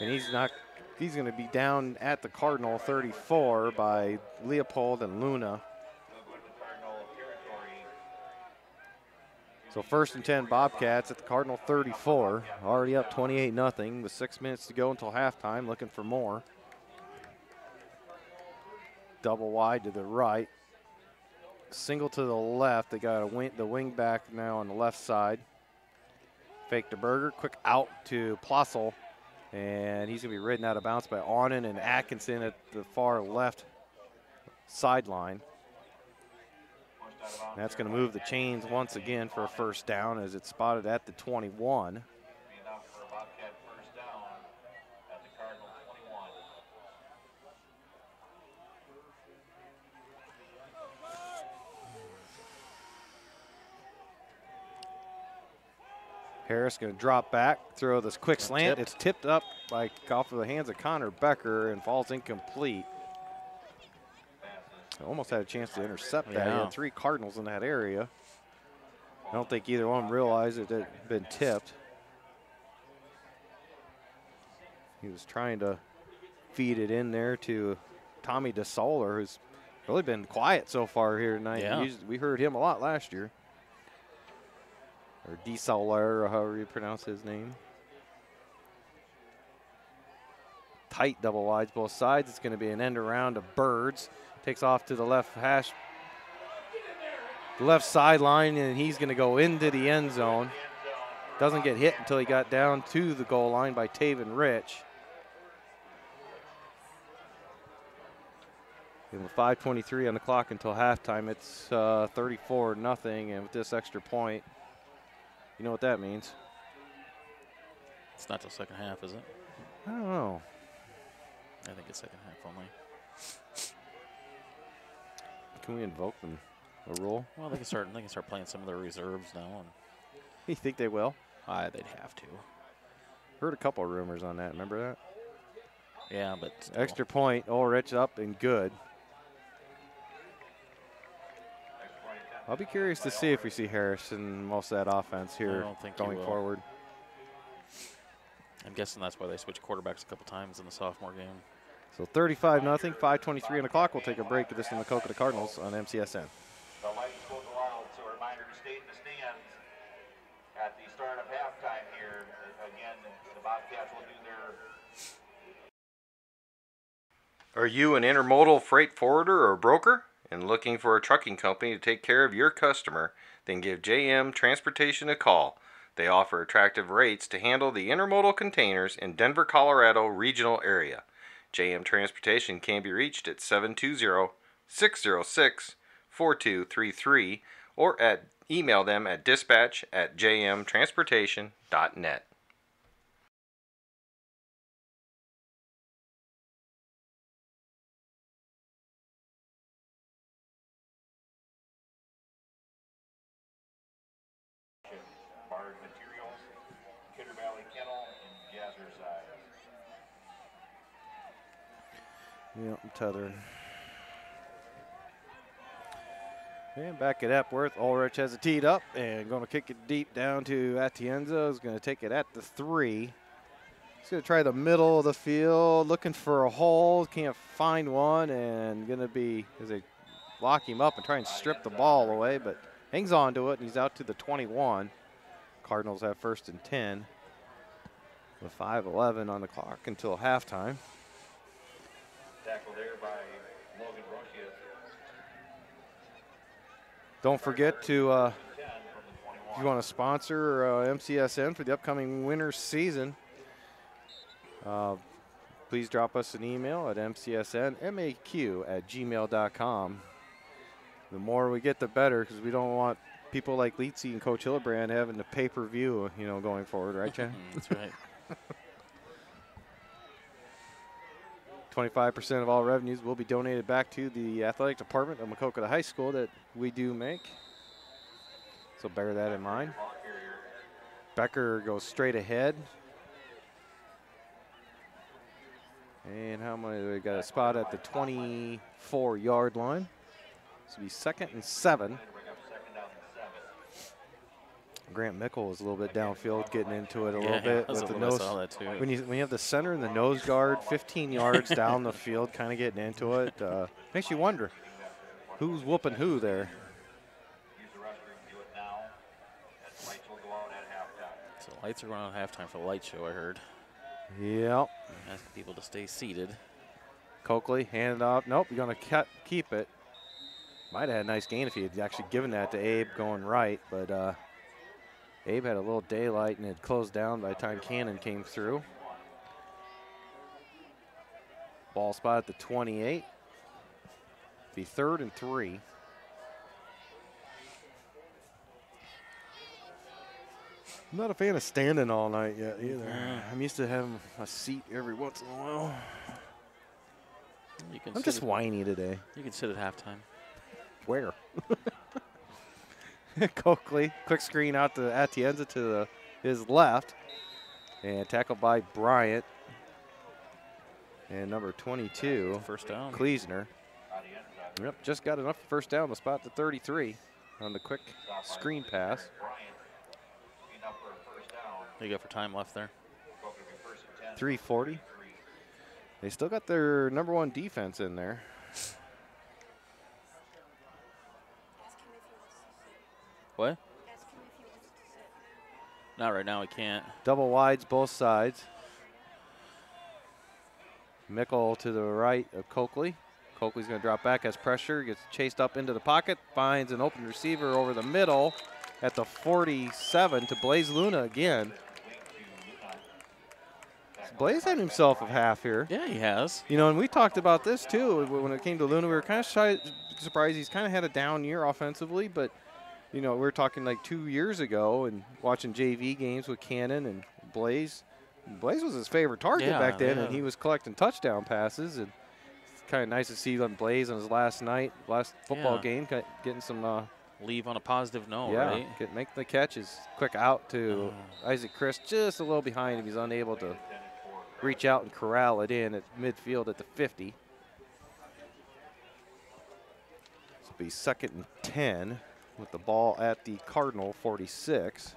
And he's going to be down at the Cardinal 34 by Leopold and Luna. So 1st and 10 Bobcats at the Cardinal 34, already up 28-0 with 6 minutes to go until halftime, looking for more. Double wide to the right. Single to the left. They got the wing back now on the left side. Fake to Berger, quick out to Plossel, and he's going to be ridden out of bounds by Arnon and Atkinson at the far left sideline. That's going to move the chains once again for a first down as it's spotted at the 21. Harris going to drop back, throw this quick slant. It's tipped up off of the hands of Connor Becker and falls incomplete. Almost had a chance to intercept that. He had 3 Cardinals in that area. I don't think either one realized it had been tipped. He was trying to feed it in there to Tommy DeSoler, who's really been quiet so far here tonight. Yeah. We heard him a lot last year. Or DeSoler, or however you pronounce his name. Tight double wides both sides. It's going to be an end around to Birds. Takes off to the left hash, the left sideline, and he's going to go into the end zone. Doesn't get hit until he got down to the goal line by Taven Rich. And with 5:23 on the clock until halftime, it's 34-0, and with this extra point, you know what that means. It's not the second half, is it? I don't know. I think it's second half only. Can we invoke them a rule? Well, they can start playing some of their reserves now, and You think they will? they'd have to. Heard a couple of rumors on that. Remember that? Yeah, but Extra point, Ulrich up and good. I'll be curious to see if we see Harris in most of that offense here don't think he going will. forward. I'm guessing that's why they switched quarterbacks a couple times in the sophomore game. So 35-0, 5:23 on the clock. We'll take a break to this in the Maquoketa Cardinals on MCSN. The lights will go out, so a reminder to stay in the stands at the start of halftime here. Again, the Bobcats will do their... Are you an intermodal freight forwarder or broker and looking for a trucking company to take care of your customer? Then give JM Transportation a call. They offer attractive rates to handle the intermodal containers in Denver, Colorado regional area. JM Transportation can be reached at 720-606-4233 or email them at dispatch@jmtransportation.net. Bard Materials, Kidder Valley Kennel, and Jazzercise. Yeah, I'm tethering. And back at Epworth, Ulrich has it teed up and going to kick it deep down to Atienza. Is going to take it at the 3. He's going to try the middle of the field, looking for a hole. Can't find one, and going to be, as they lock him up and try and strip the ball away, but hangs on to it, and he's out to the 21. Cardinals have 1st and 10 with 5:11 on the clock until halftime. Tackle there by Logan Rochia. Don't forget to, if you want to sponsor MCSN for the upcoming winter season, please drop us an email at mcsnmaq@gmail.com. The more we get, the better, because we don't want people like Leetsy and Coach Hillebrand having the pay-per-view, going forward, right, Chad? That's right. 25% of all revenues will be donated back to the athletic department of Maquoketa High School that we do make. So bear that in mind. Becker goes straight ahead. And how many? We got a spot at the 24-yard line. This will be 2nd and 7. Grant Mickle was a little bit downfield, getting into it a little bit with the nose. Saw that too. When you have the center and the nose guard 15 yards down the field, kind of getting into it, makes you wonder who's whooping who there. So lights are going on at halftime for the light show, I heard. Yep. Asking people to stay seated. Coakley, hand it off. Nope, you're going to keep it. Might have had a nice gain if he had actually given that to Abe going right, but Abe had a little daylight and had closed down by the time Cannon came through. Ball spot at the 28. Be 3rd and 3. I'm not a fan of standing all night yet either. I'm used to having a seat every once in a while. I'm just whiny today. You can sit at halftime. Where? Coakley, quick screen out to Atienza to his left. And tackled by Bryant. And number 22. First down. Kleesner. Yep, just got enough first down to spot the 33 on the quick screen pass. What do you got for time left there? 3:40. They still got their #1 defense in there. What? Not right now, we can't. Double wides both sides. Mickle to the right of Coakley. Coakley's going to drop back, has pressure, gets chased up into the pocket, finds an open receiver over the middle at the 47 to Blaze Luna again. Blaze had himself a half here. Yeah, he has. You know, and we talked about this too when it came to Luna. We were kind of surprised he's kind of had a down year offensively, but you know, we were talking like 2 years ago and watching JV games with Cannon and Blaze. Blaze was his favorite target back then, and he was collecting touchdown passes. And it's kind of nice to see Blaze on his last football game, getting some leave on a positive note, yeah, right? Make the catches. Quick out to Isaac Chris, just a little behind him. He's unable to reach out and corral it in at midfield at the 50. This will be 2nd and 10 with the ball at the Cardinal 46.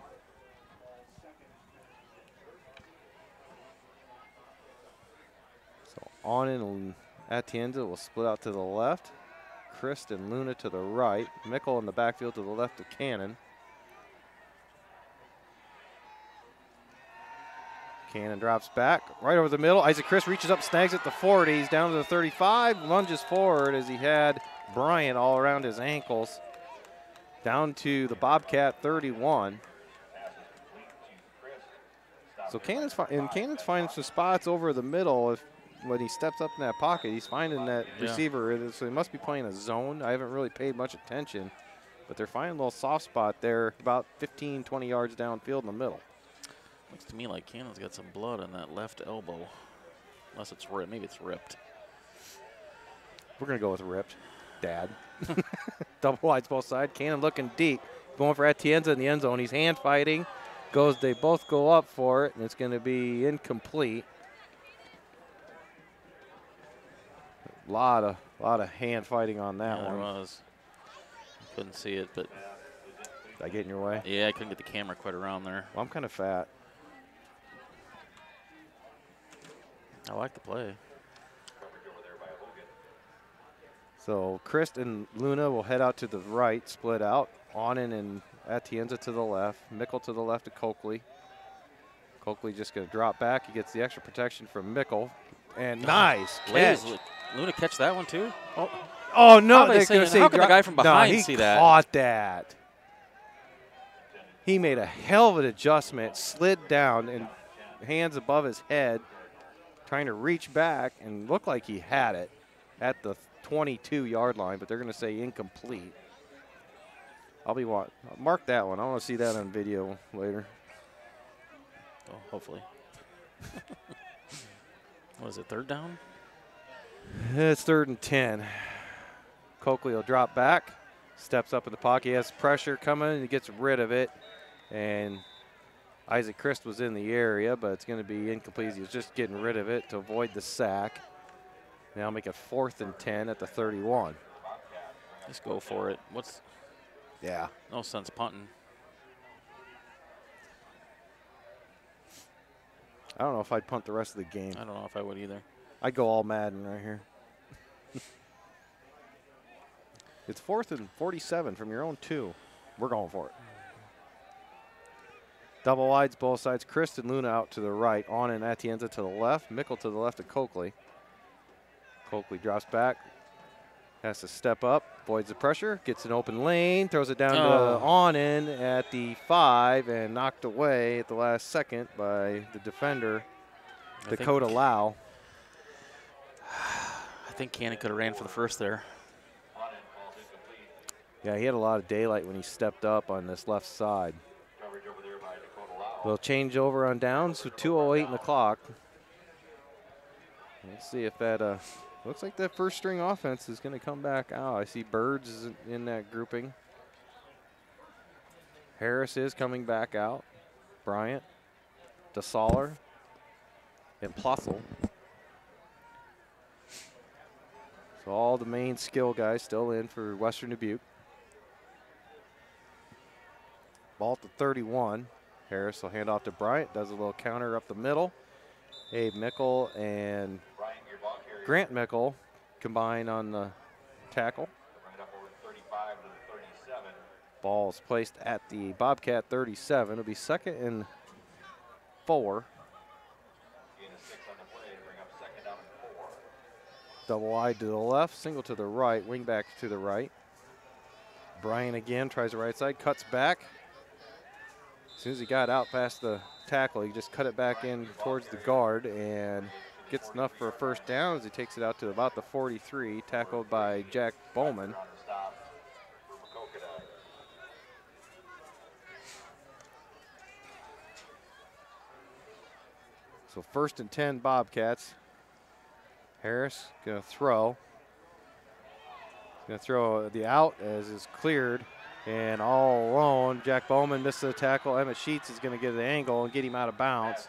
So on and Atienza will split out to the left. Christ and Luna to the right. Mickle in the backfield to the left of Cannon. Cannon drops back right over the middle. Isaac Chris reaches up, snags at the 40. He's down to the 35, lunges forward as he had Bryant all around his ankles. Down to the Bobcat 31. So Cannon's finding some spots over the middle. When he steps up in that pocket, he's finding that receiver. So he must be playing a zone. I haven't really paid much attention, but they're finding a little soft spot there about 15, 20 yards downfield in the middle. Looks to me like Cannon's got some blood on that left elbow. Unless it's ripped. Maybe it's ripped. We're going to go with ripped. Dad. Double wides both sides. Cannon looking deep. Going for Atienza in the end zone. He's hand fighting. They both go up for it, and it's going to be incomplete. A lot of hand fighting on that one. There was. Couldn't see it, but. Did I get in your way? Yeah, I couldn't get the camera quite around there. Well, I'm kind of fat. I like the play. So Christ and Luna will head out to the right, split out. Onen and Atienza to the left. Mickle to the left of Coakley. Coakley just going to drop back. He gets the extra protection from Mickle. And nice catch. Luna catch that one too? Oh no. How can the guy from behind see that? He caught that. He made a hell of an adjustment, slid down, and hands above his head, trying to reach back and looked like he had it at the 22-yard line, but they're going to say incomplete. Mark that one. I want to see that on video later. Oh, hopefully. What is it, 3rd down? It's 3rd and 10. Coakley will drop back, steps up in the pocket. He has pressure coming, and he gets rid of it. And Isaac Christ was in the area, but it's going to be incomplete. He was just getting rid of it to avoid the sack. Now make it 4th and 10 at the 31. Just go for it. Yeah. No sense punting. I don't know if I'd punt the rest of the game. I don't know if I would either. I'd go all Madden right here. It's 4th and 47 from your own 2. We're going for it. Double wides both sides. Christ and Luna out to the right. On and Atienza to the left. Mickle to the left of Coakley. Coakley drops back. Has to step up. Avoids the pressure. Gets an open lane. Throws it down to on in at the 5 and knocked away at the last second by the defender, Dakota Lau. I think Cannon could have ran for the first there. Yeah, he had a lot of daylight when he stepped up on this left side. We'll change over on downs with 2:08 in the clock. Let's see if that looks like that first string offense is going to come back out. I see Birds is in that grouping. Harris is coming back out. Bryant, DeSaller, and Plossel. So all the main skill guys still in for Western Dubuque. Ball at the 31. Harris will hand off to Bryant. Does a little counter up the middle. Abe Mickle and Grant Mickle combine on the tackle. Ball is placed at the Bobcat 37. It'll be 2nd and 4. Double wide to the left, single to the right, wing back to the right. Bryant again tries the right side, cuts back. As soon as he got out past the tackle, he just cut it back in towards the guard and gets enough for a first down as he takes it out to about the 43, tackled by Jack Bowman. So 1st and 10 Bobcats. Harris going to throw. He's going to throw the out as is cleared. And all alone, Jack Bowman missed the tackle. Emmett Sheets is going to get an angle and get him out of bounds.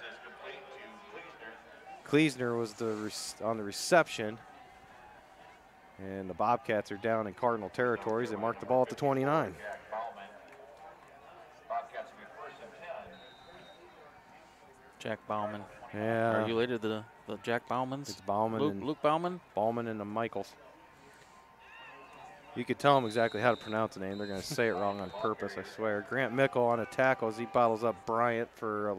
Kleesner was on the reception. And the Bobcats are down in Cardinal territories. They mark the ball at the 29. Jack Bauman. Yeah. Are you related to the Jack Baumans? It's Bauman. Luke Bauman? Bauman and the Michaels. You could tell them exactly how to pronounce the name. They're going to say it wrong on purpose, I swear. Grant Mickle on a tackle as he bottles up Bryant for a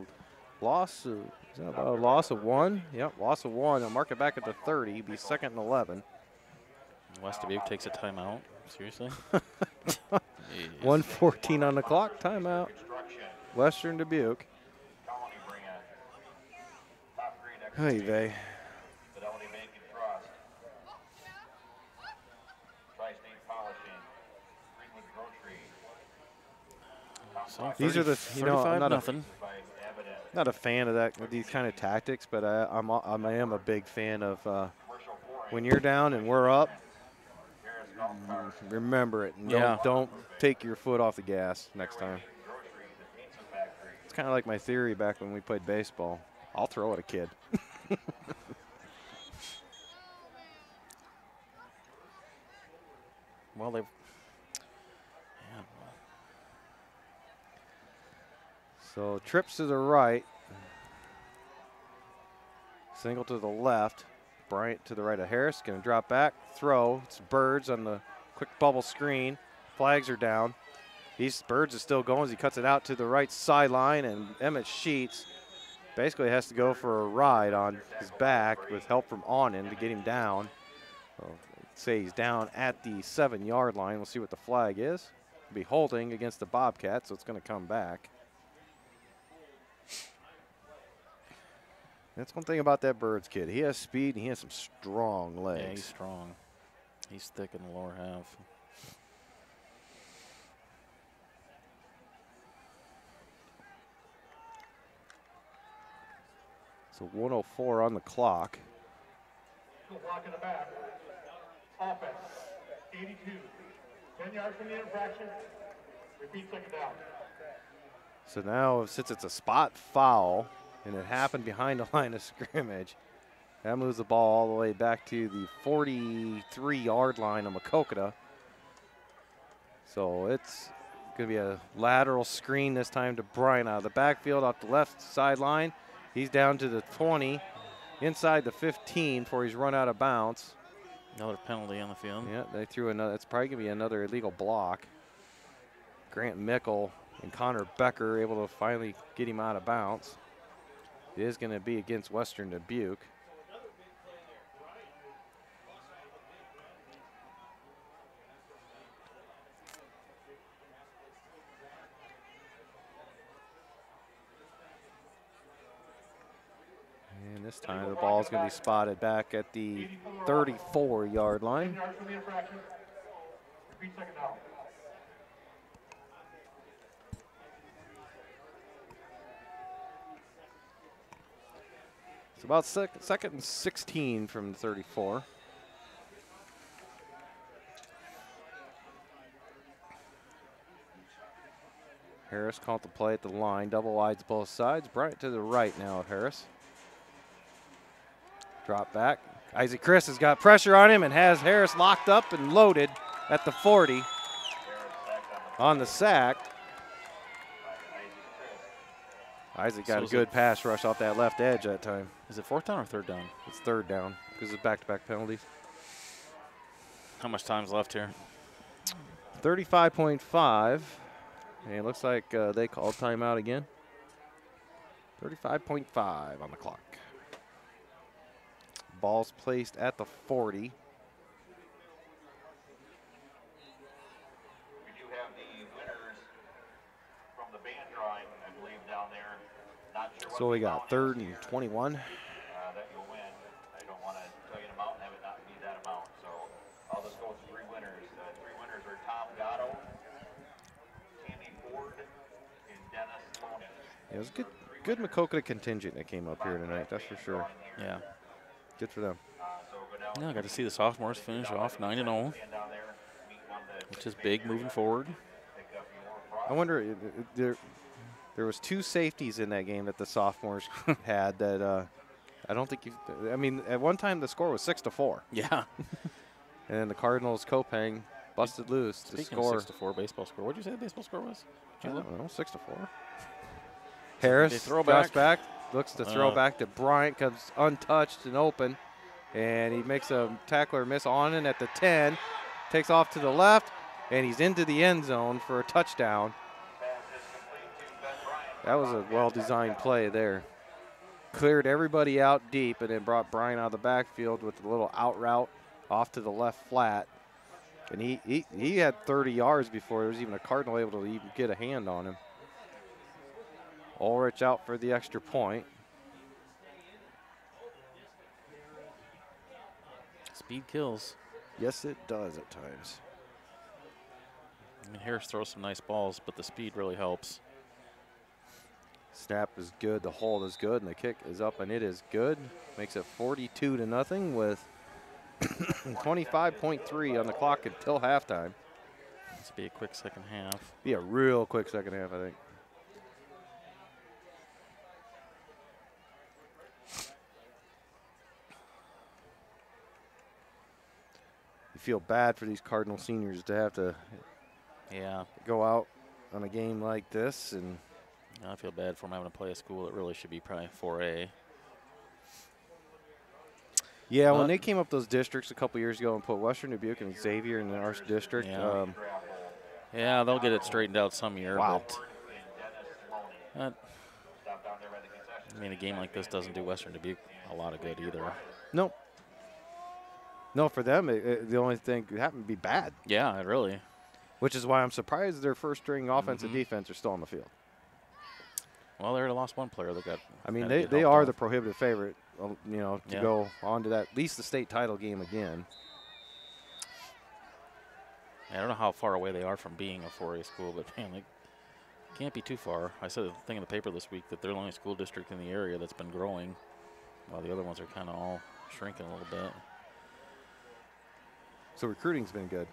loss. Is that a loss of 1? Yep, loss of 1. They'll mark it back at the 30. He'll be 2nd and 11. West Dubuque takes a timeout. Seriously? 1:14 on the clock. Timeout. Western Dubuque. Hey, they. So These are the, you know, I'm not a fan of these kind of tactics, but I am a big fan of when you're down and we're up, remember it. And don't take your foot off the gas next time. It's kind of like my theory back when we played baseball. I'll throw at a kid. Well, they've. So trips to the right. Single to the left. Bryant to the right of Harris. Going to drop back. Throw. It's Birds on the quick bubble screen. Flags are down. Birds is still going as he cuts it out to the right sideline. And Emmett Sheets basically has to go for a ride on his back with help from Onan to get him down. So say he's down at the 7-yard line. We'll see what the flag is. It'll be holding against the Bobcats, so it's going to come back. That's one thing about that Birds kid. He has speed and he has some strong legs. Yeah, he's strong. He's thick in the lower half. So 1:04 on the clock. Block in the back. Offense, 82. 10 yards from the infraction. Repeat 2nd down. So now, since it's a spot foul, and it happened behind the line of scrimmage, that moves the ball all the way back to the 43-yard line of Maquoketa. So it's going to be a lateral screen this time to Bryant out of the backfield off the left sideline. He's down to the 20, inside the 15 before he's run out of bounds. Another penalty on the field. Yeah, they threw another. It's probably going to be another illegal block. Grant Mickle and Connor Becker able to finally get him out of bounds. It is going to be against Western Dubuque. And this time the ball is going to be spotted back at the 34-yard line. 10 yards from the infraction. Repeat second down. It's about second and 16 from the 34. Harris called the play at the line. Double wides both sides. Bryant to the right now of Harris. Drop back. Isaac Chris has got pressure on him and has Harris locked up and loaded at the 40 on the sack. Isaac got a good pass rush off that left edge that time. Is it fourth down or third down? It's third down because it's back-to-back penalties. How much time's left here? 35.5. And it looks like they called timeout again. 35.5 on the clock. Ball's placed at the 40. We do have the winners from the band drawing, I believe, down there. Not sure what So we the got amount third is and 21. that you'll win. I don't want to tell you an amount and have it not be that amount. So I'll just go with three winners. Three winners are Tom Gatto, Tammy Ford, and Dennis Loney. It was good Maquoketa contingent that came up here tonight, that's for sure. Yeah. Good for them. Yeah, I got to see the sophomores finish off 9-0, which is big moving forward. I wonder, there was two safeties in that game that the sophomores had that I don't think I mean, at one time the score was 6-4. Yeah. And then the Cardinals, Kopang, busted loose to Speaking score. of 6-4 baseball score, what did you say the baseball score was? I don't know, 6-4. Harris throw drops back. looks to throw back to Bryant, comes untouched and open, and he makes a tackler miss on and at the 10, takes off to the left, and he's into the end zone for a touchdown. That was a well-designed play there. Cleared everybody out deep and then brought Bryant out of the backfield with a little out route off to the left flat. And he had 30 yards before there was even a Cardinal able to even get a hand on him. Ulrich out for the extra point. Speed kills. Yes, it does at times. I mean, Harris throws some nice balls, but the speed really helps. Snap is good, the hold is good, and the kick is up, and it is good. Makes it 42-0 with 25.3 on the clock until halftime. This will be a quick second half. Be a real quick second half, I think. You feel bad for these Cardinal seniors to have to go out on a game like this. And I feel bad for them having to play a school that really should be probably 4A. Yeah, when they came up those districts a couple years ago and put Western Dubuque and Xavier in our district. Yeah, they'll get it straightened out some year. Wow. But, I mean, a game like this doesn't do Western Dubuque a lot of good either. Nope. No, for them, the only thing that happened to be bad. Yeah, really. Which is why I'm surprised their first-string offense and defense are still on the field. Well, they already lost one player that got. I mean, they are the prohibitive favorite, to go on to that, at least the state title game again. I don't know how far away they are from being a 4A school, but man, they can't be too far. I said a thing in the paper this week that they're the only school district in the area that's been growing, while the other ones are kind of all shrinking a little bit. So recruiting's been good.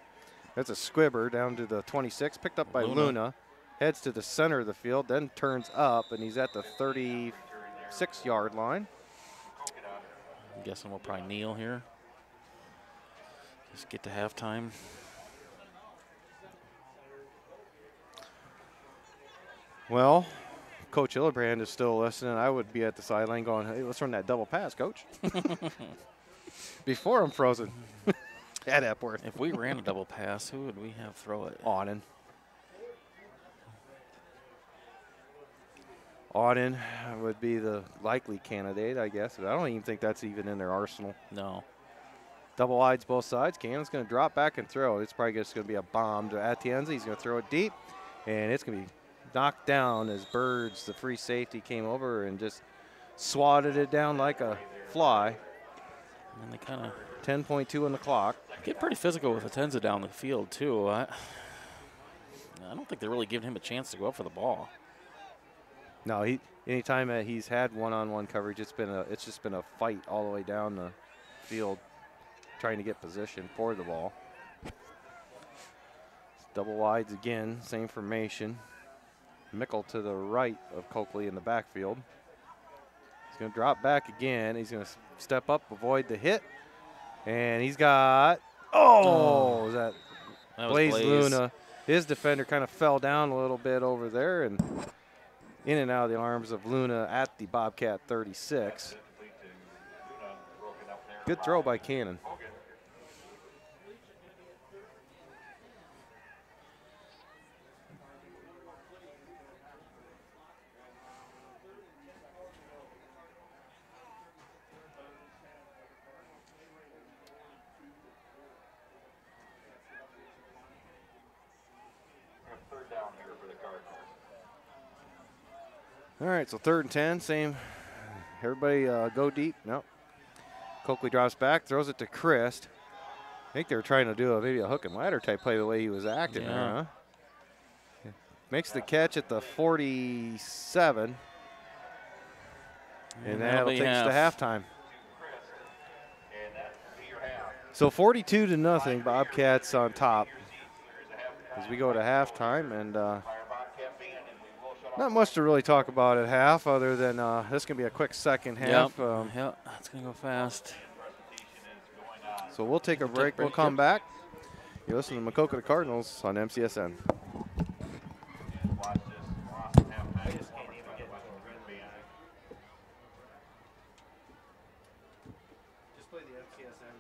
That's a squibber down to the 26, picked up by Luna. heads to the center of the field, then turns up, and he's at the 36-yard line. I'm guessing we'll probably kneel here. Just get to halftime. Well, Coach Hillebrand is still listening. I would be at the sideline going, hey, let's run that double pass, Coach. Before I'm frozen at Epworth. If we ran a double pass, who would we have throw it? Auden. Auden would be the likely candidate, I guess. But I don't even think that's even in their arsenal. No. Double wides both sides. Cannon's going to drop back and throw. It's probably just going to be a bomb to Atienza. He's going to throw it deep, and it's going to be knocked down as Birds, the free safety, came over and just swatted it down like a fly. And they kind of 10.2 on the clock. get pretty physical with Atienza down the field, too. I don't think they're really giving him a chance to go up for the ball. No, anytime that he's had one-on-one coverage, it's just been a fight all the way down the field trying to get position for the ball. Double wides again, same formation. Mickle to the right of Coakley in the backfield. He's going to drop back again. He's going to step up, avoid the hit. And he's got, is that Blaze Luna. His defender kind of fell down a little bit over there and in and out of the arms of Luna at the Bobcat 36. Good throw by Cannon. All right, so 3rd and 10, same. Everybody go deep. No. Coakley drops back, throws it to Christ. I think they were trying to do maybe a hook and ladder type play the way he was acting there, huh? Yeah. Makes the catch at the 47. And that'll take us to halftime. So 42-0, Bobcats on top as we go to halftime. And not much to really talk about at half other than this can be a quick second half. Yep, it's going to go fast. So we'll take a break. We'll come back. You're listening to Maquoketa Cardinals on MCSN. Just play the MCSN.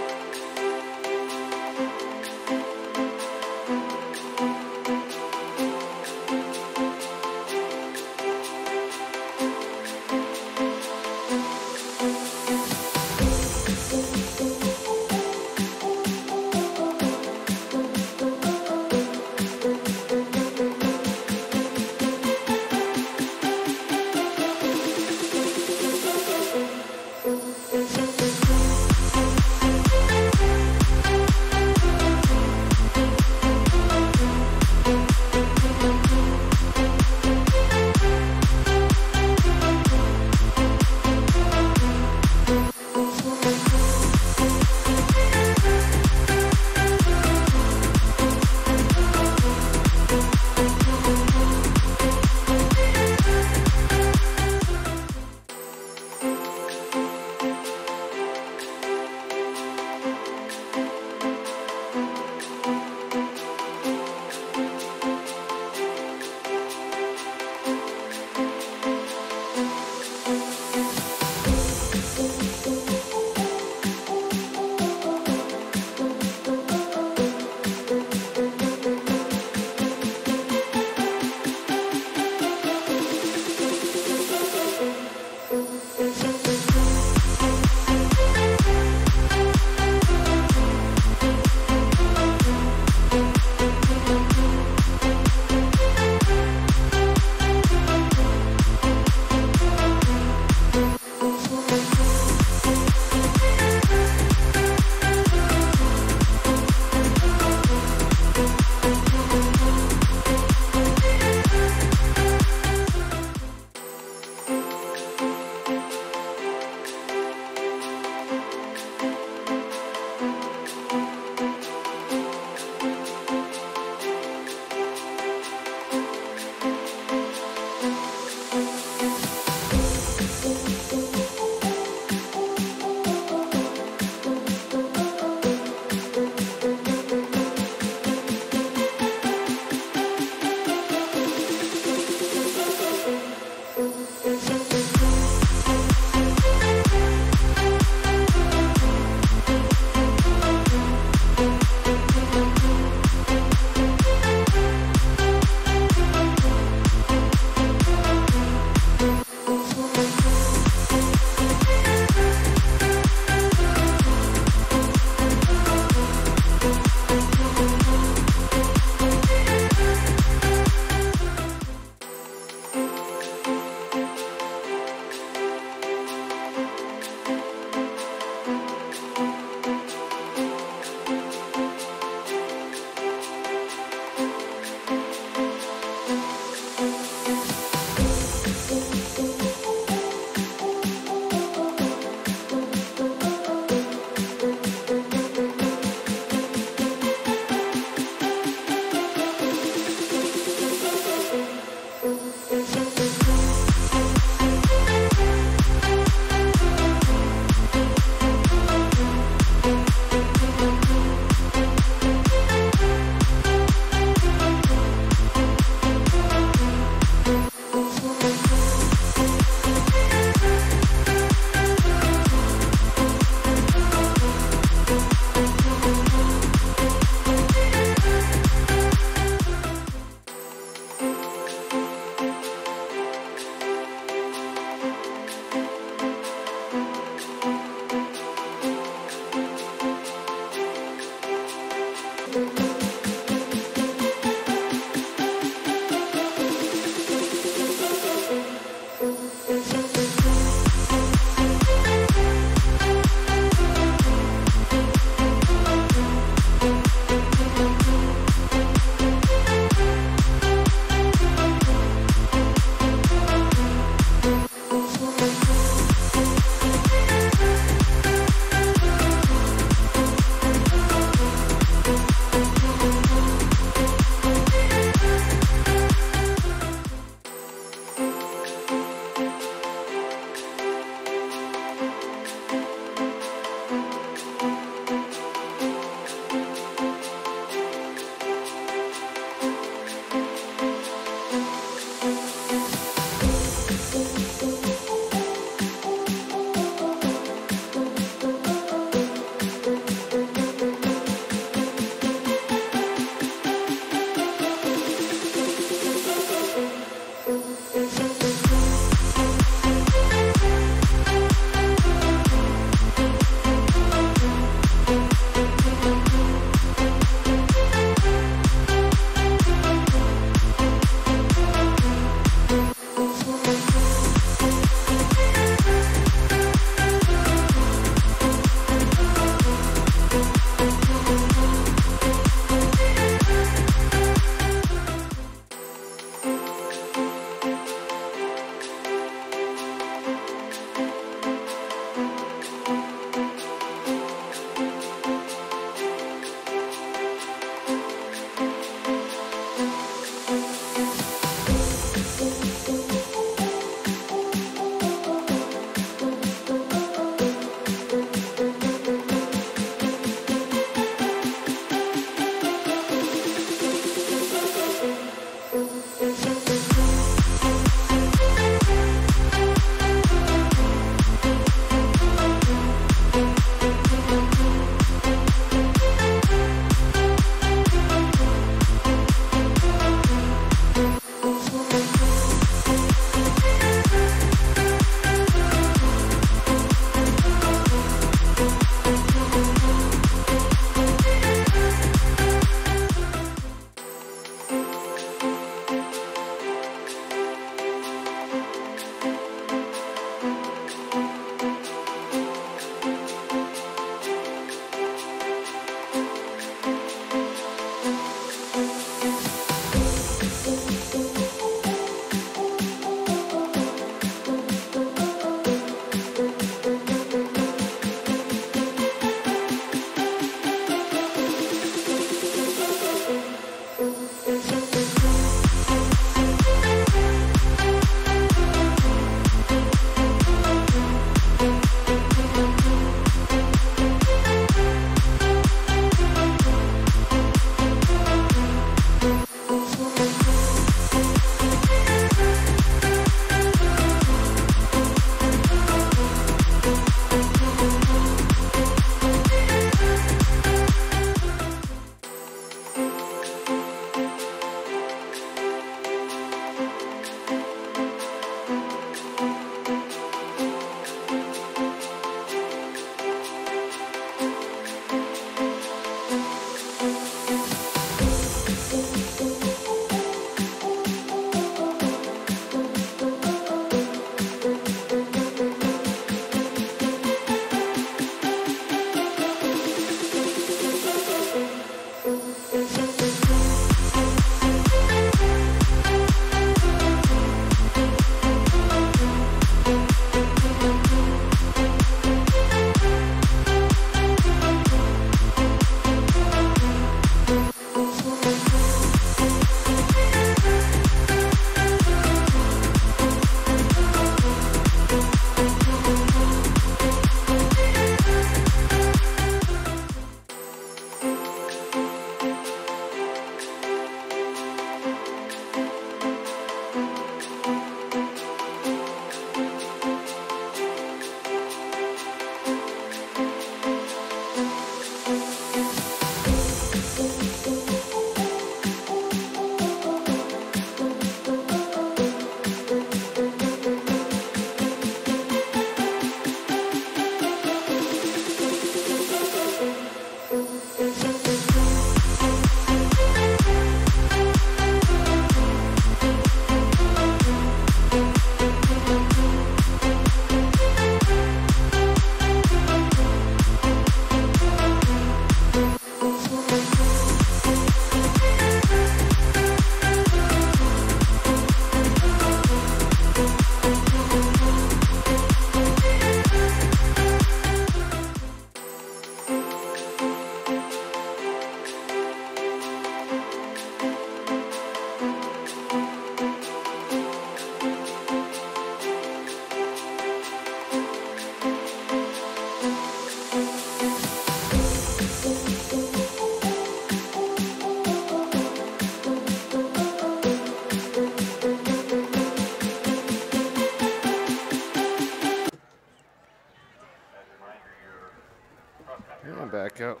And back out.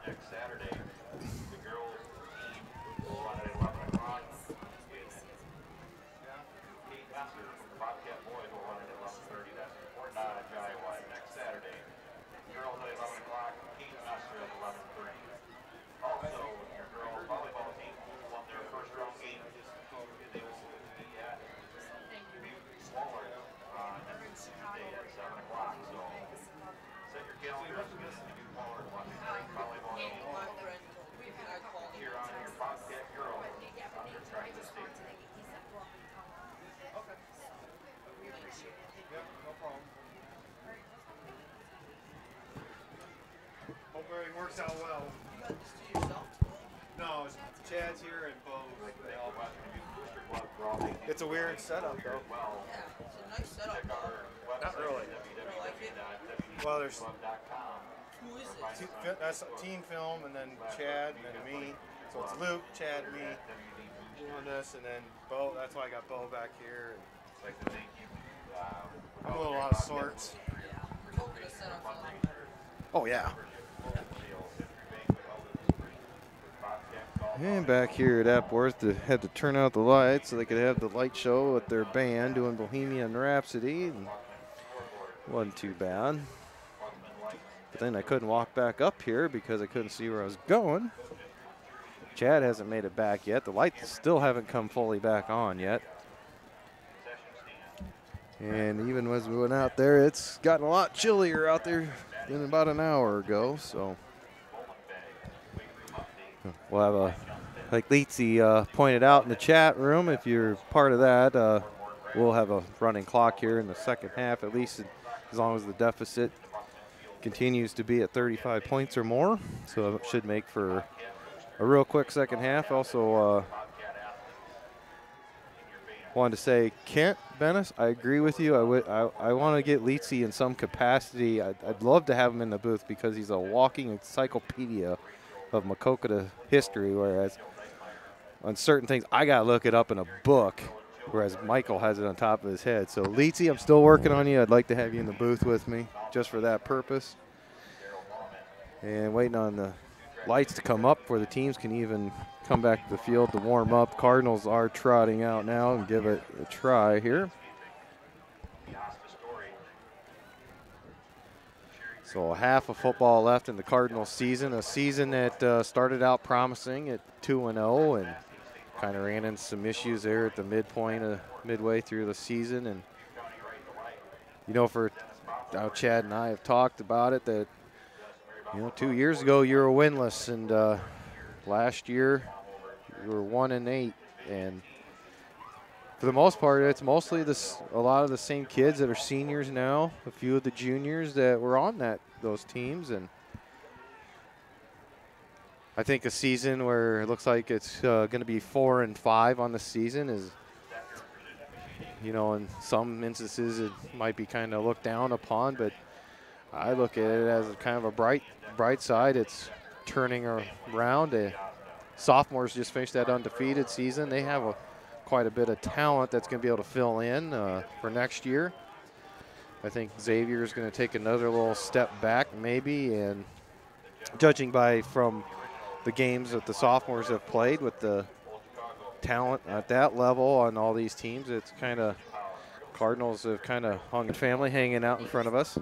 Next Saturday, the girls team will run at 11 o'clock. Kate Messer from the Bobcat boys will run at 11:30. That's in Fort Dodge, Iowa, next Saturday. Girls at 11 o'clock. Kate Messer at 11:30. Also, your girls volleyball team won their first round game. They will be at Dubuque Waller on next Tuesday at 7 o'clock. So set your calendars to get to Dubuque Waller to watch a great volleyball game. Cheer on your Bobcat girls on their track this state. No problem. Hope everything works out well. You got this to yourself? No, it's Chad's here and Bo's. It's a weird setup, though. Yeah, it's a nice setup. Not really. I like it. Well, there's Who is it? that's team film, and then Chad, and then me. So it's Luke, Chad, me. doing this, and then Bo. That's why I got Bo back here. I'd like to thank you. I'm a little out of sorts. Maquoketa set up on Oh yeah. And back here at Epworth, they had to turn out the lights so they could have the light show with their band doing Bohemian Rhapsody. And wasn't too bad. But then I couldn't walk back up here because I couldn't see where I was going. Chad hasn't made it back yet. The lights still haven't come fully back on yet. And even as we went out there, it's gotten a lot chillier out there than about an hour ago. So we'll have a, like Leetsy pointed out in the chat room, if you're part of that, we'll have a running clock here in the second half, at least as long as the deficit continues to be at 35 points or more. So it should make for a real quick second half. Also, wanted to say, Kent Bennis, I agree with you. I want to get Leetsy in some capacity. I'd love to have him in the booth because he's a walking encyclopedia of Maquoketa history, whereas on certain things I got to look it up in a book, whereas Michael has it on top of his head. So Leetsy, I'm still working on you. I'd like to have you in the booth with me just for that purpose. And waiting on the lights to come up where the teams can even come back to the field to warm up. Cardinals are trotting out now and give it a try here. So half of football left in the Cardinals season, a season that started out promising at 2-0 and kind of ran into some issues there at the midway through the season. And you know, for how Chad and I have talked about it, that 2 years ago you were winless, and last year you were 1-8, and for the most part, it's mostly a lot of the same kids that are seniors now, a few of the juniors that were on those teams. And I think a season where it looks like it's going to be 4-5 on the season is, in some instances it might be kind of looked down upon, but I look at it as kind of a bright side. It's turning around. Sophomores just finished that undefeated season. They have quite a bit of talent that's going to be able to fill in for next year. I think Xavier is going to take another little step back maybe, and judging from the games that the sophomores have played with the talent at that level on all these teams, it's kind of Cardinals have kind of hung family hanging out in front of us.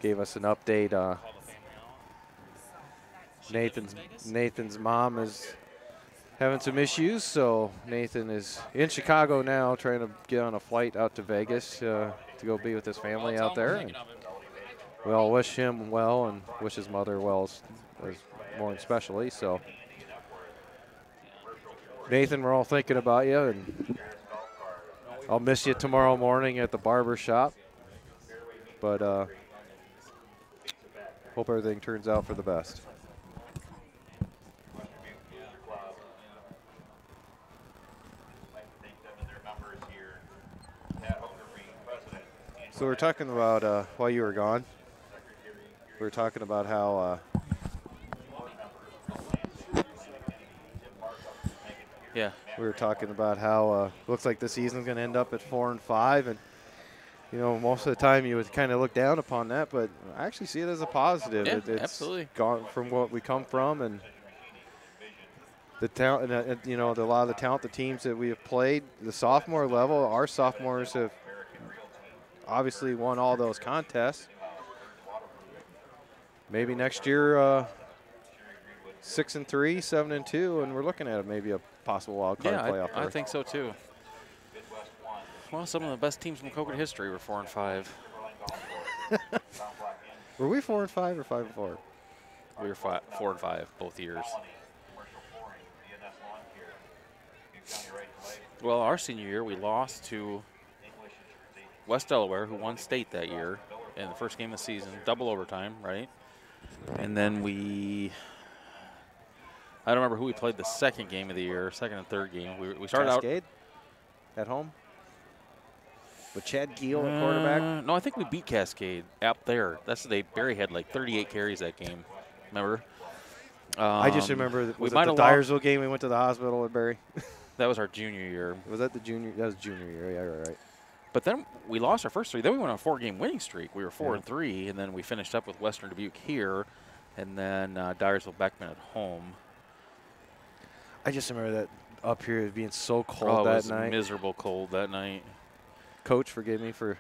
Gave us an update. Nathan's mom is having some issues, so Nathan is in Chicago now, trying to get on a flight out to Vegas to go be with his family out there. And we all wish him well and wish his mother well as more especially. So Nathan, we're all thinking about you, and I'll miss you tomorrow morning at the barber shop. But hope everything turns out for the best. So we're talking about, while you were gone, we were talking about how we were talking about how looks like the season's going to end up at 4-5, and most of the time you would kind of look down upon that, but I actually see it as a positive. Yeah, it's absolutely gone from what we come from, and the talent, and a lot of the talent, the teams that we have played, the sophomore level, our sophomores have obviously won all those contests. Maybe next year 6-3, 7-2, and we're looking at maybe a possible wild card playoff. I think so too. Well, some of the best teams in Maquoketa history were 4-5. Were we 4-5 or 5-4? We were 4-5 both years. Well, our senior year we lost to West Delaware, who won state that year in the first game of the season, double overtime, right? And then I don't remember who we played the second game of the year, second and third game. We started Cascade at home with Chad Giel at quarterback. No, I think we beat Cascade up there. Barry had like 38 carries that game. Remember? I just remember that we was it might the have lost. Dyersville game we went to the hospital at Barry. That was our junior year. Was that the junior? That was junior year. Yeah, right. But then we lost our first 3. Then we went on a 4-game winning streak. We were 4-3, Yeah. and then we finished up with Western Dubuque here, and then Dyersville Beckman at home. I just remember that up here being so cold Oh, it that was night. miserable cold that night. Coach, forgive me for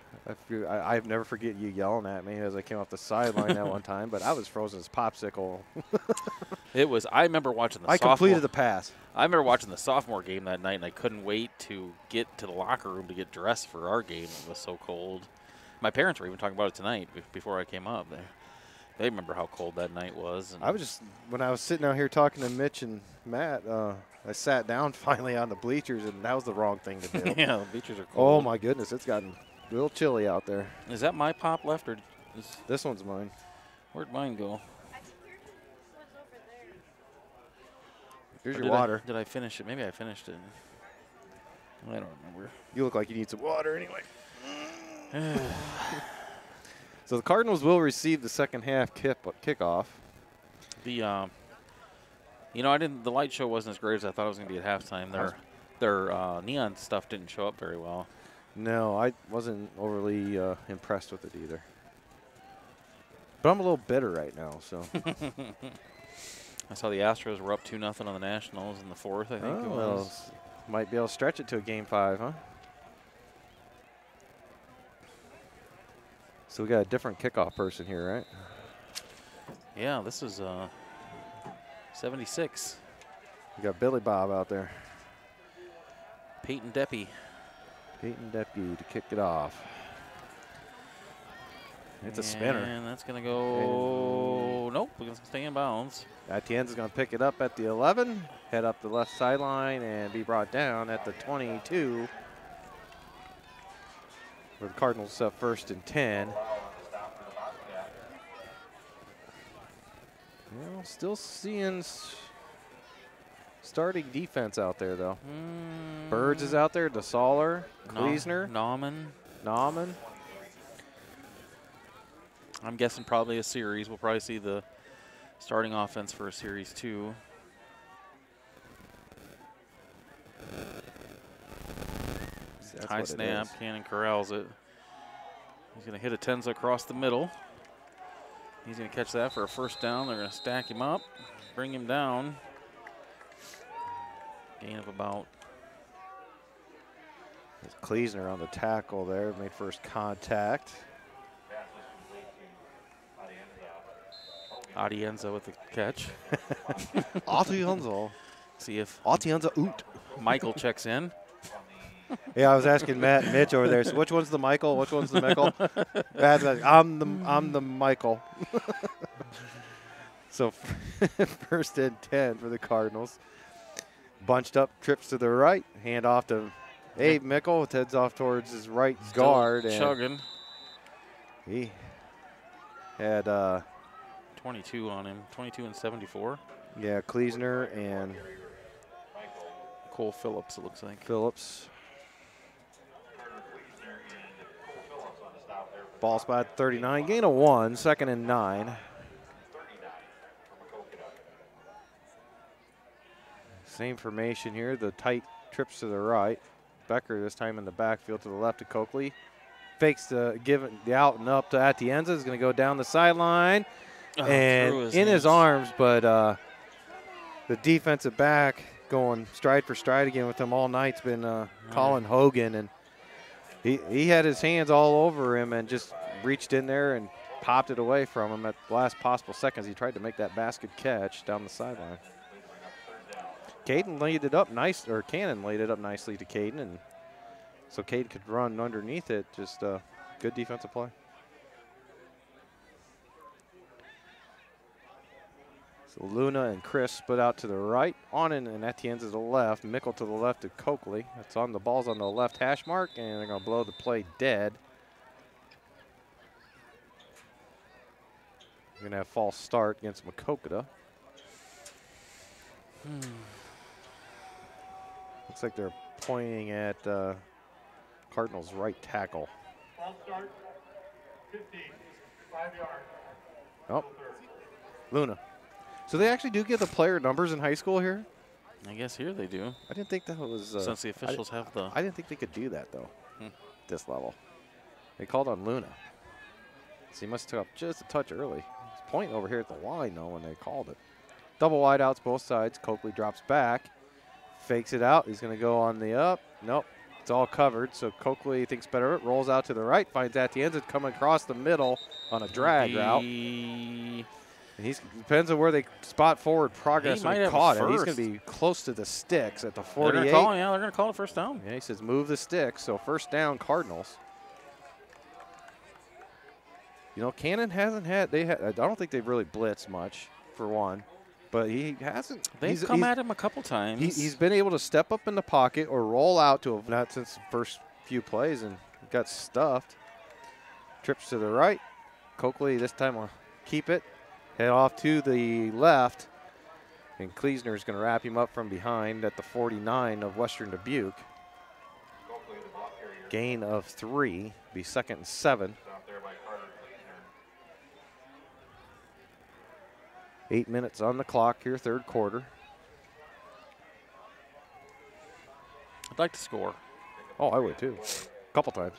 I've never forget you yelling at me as I came off the sideline that one time, but I was frozen as popsicle. It was. I remember watching the. I completed the pass. I remember watching the sophomore game that night, and I couldn't wait to get to the locker room to get dressed for our game. It was so cold. My parents were even talking about it tonight before I came up. They remember how cold that night was. And I was just when I was sitting out here talking to Mitch and Matt, I sat down finally on the bleachers, and that was the wrong thing to do. yeah, the bleachers are Oh cold. my goodness, it's gotten a little chilly out there. Is that my pop left, or This one's mine. where'd mine go? Here's Or your did water. Did I finish it? Maybe I finished it. I don't remember. You look like you need some water anyway. So the Cardinals will receive the second half kickoff. The the light show wasn't as great as I thought it was going to be at halftime. Their neon stuff didn't show up very well. No, I wasn't overly impressed with it either. But I'm a little bitter right now, so. I saw the Astros were up 2-0 on the Nationals in the 4th, I think it was. Might be able to stretch it to a Game 5, huh? So we got a different kickoff person here, right? Yeah, this is 76. We got Billy Bob out there. Peyton Deppie. Peyton Deppie to kick it off. It's a spinner. And that's going to go. Nope, we're going to stay in bounds. Atienza's going to pick it up at the 11, head up the left sideline, and be brought down at the 22. Where the Cardinals up 1st and 10. Well, still seeing starting defense out there, though. Birds is out there, DeSaller, Kleesner, Nauman. I'm guessing probably a series. We'll probably see the starting offense for a series 2. High snap, Cannon corrals it. He's going to hit Atienza across the middle. He's going to catch that for a first down. They're going to stack him up, bring him down. Gain of about. Kleesner on the tackle there, made first contact. Atienza with the catch. Atienza. See if Atienza oot. Michael checks in. Yeah, I was asking Matt and Mitch over there. So which one's the Michael? Which one's the Michael? Matt's like, I'm the Michael. So 1st and 10 for the Cardinals. Bunched up, trips to the right, hand off to Abe Mickle. Heads off towards his right guard. And chugging. he had 22 on him, 22 and 74. yeah, Kleesner and Cole Phillips, it looks like. Phillips. Ball spot 39, gain of 1, 2nd and 9. Same formation here, the tight trips to the right. Becker this time in the backfield to the left of Coakley. Fakes the out and up to Atienza. Is going to go down the sideline and in his arms, but the defensive back going stride for stride again with him all night's been Colin Hogan, and he had his hands all over him and just reached in there and popped it away from him at the last possible seconds. He tried to make that basket catch down the sideline. Cannon laid it up nicely to Caden, and so Caden could run underneath it. Just good defensive play. So Luna and Chris split out to the right. Onen and Atienza to the left. Mickle to the left of Coakley. That's on the ball's on the left hash mark, and they're going to blow the play dead. We're going to have false start against Maquoketa. Looks like they're pointing at Cardinals' right tackle. False start, 15, 5 yards. Oh, Luna. So they actually do get the player numbers in high school here? I guess here they do. I didn't think that was. Since the officials have the. I didn't think they could do that though. This level. They called on Luna. So he must have took up just a touch early. He's pointing over here at the line though when they called it. Double wide outs both sides. Coakley drops back. Fakes it out. He's going to go on the up. Nope. It's all covered. So Coakley thinks better of it. Rolls out to the right. Finds Atienza coming across the middle on a drag route. And depends on where they spot forward progress when he caught it. He's going to be close to the sticks at the 48. They're going to call it first down. Yeah, he says move the sticks. So first down, Cardinals. You know, Cannon hasn't had. I don't think they've really blitzed much for one. But he hasn't. They've come at him a couple times. He's been able to step up in the pocket or roll out to not since the first few plays and got stuffed. Trips to the right. Coakley this time will keep it. Head off to the left. And Kleesner's going to wrap him up from behind at the 49 of Western Dubuque. Gain of 3. Be 2nd and 7. 8 minutes on the clock here, third quarter. I'd like to score. Oh, I would too. A couple times.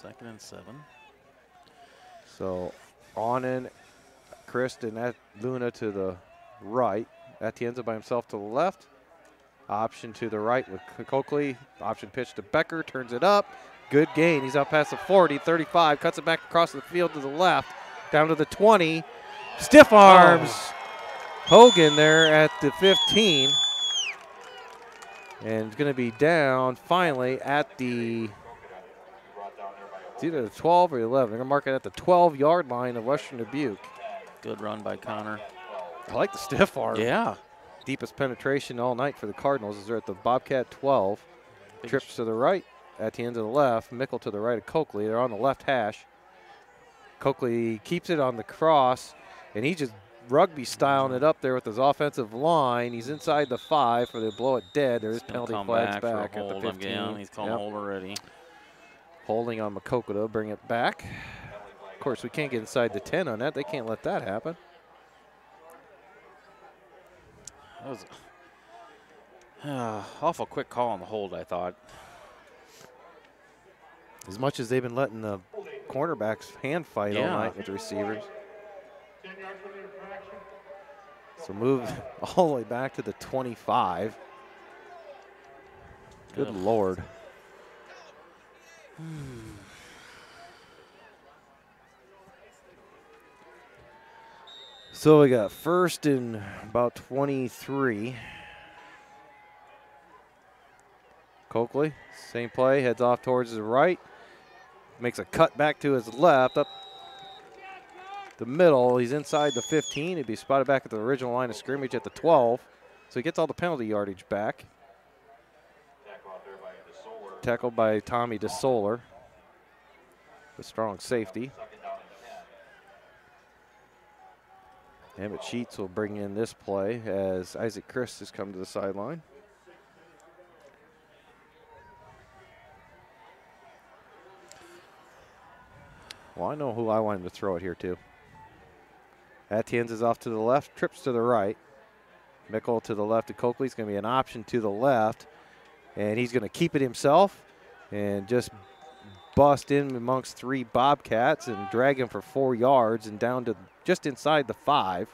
Second and 7. So on in, Christ and Luna to the right. Atienza by himself to the left. Option to the right with Coakley. Option pitch to Becker, turns it up. Good gain. He's out past the 40, 35, cuts it back across the field to the left, down to the 20. Stiff arms. Hogan there at the 15. And it's going to be down finally at the, it's either the 12 or 11. They're going to mark it at the 12-yard line of Western Dubuque. Good run by Connor. I like the stiff arm. Yeah. Deepest penetration all night for the Cardinals is they're at the Bobcat 12. Trips to the right. Atienza to the left, Mickle to the right of Coakley. They're on the left hash. Coakley keeps it on the cross, and he's just rugby styling it up there with his offensive line. He's inside the 5 for they blow it dead. There's penalty flags back at the 15. Again. He's calling hold already. Holding on Maquoketa, bring it back. Of course, we can't get inside the 10 on that. They can't let that happen. That was awful quick call on the hold, I thought. As much as they've been letting the cornerbacks hand fight all night with the receivers. So move all the way back to the 25. Good Lord. So we got first and about 23. Coakley, same play, heads off towards the right. Makes a cut back to his left, up the middle. He's inside the 15. He'd be spotted back at the original line of scrimmage at the 12. So he gets all the penalty yardage back. Tackled by Tommy DeSoler. The strong safety. Emmett Sheets will bring in this play as Isaac Christ has come to the sideline. Well, I know who I want him to throw it here to. Atienza is off to the left, trips to the right. Mickle to the left of Coakley. It's going to be an option to the left. And he's going to keep it himself and just bust in amongst 3 Bobcats and drag him for 4 yards and down to just inside the 5.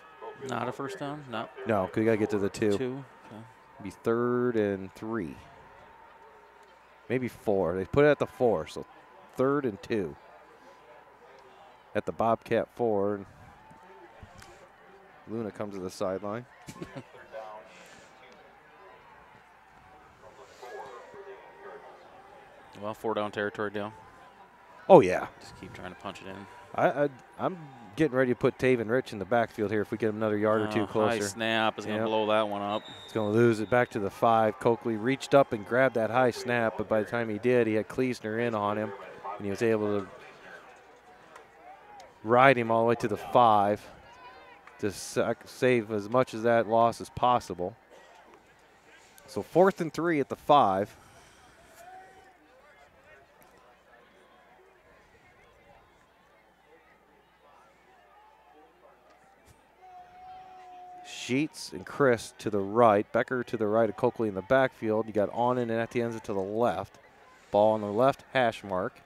Not a first down? No. No, because you got to get to the 2. 2. Okay. Be 3rd and 3. Maybe 4. They put it at the 4, so 3rd and 2. At the Bobcat 4. And Luna comes to the sideline. Well, 4 down territory down. Oh, yeah. Just keep trying to punch it in. I'm getting ready to put Taven Rich in the backfield here if we get him another yard or 2 closer. High snap is going to blow that one up. He's going to lose it back to the 5. Coakley reached up and grabbed that high snap, but by the time he did, he had Kleesner in on him, and he was able to ride him all the way to the 5 to save as much of that loss as possible. So 4th and 3 at the 5. Jeets and Chris to the right. Becker to the right of Coakley in the backfield. You got Onan and Atienza to the left. Ball on the left hash mark.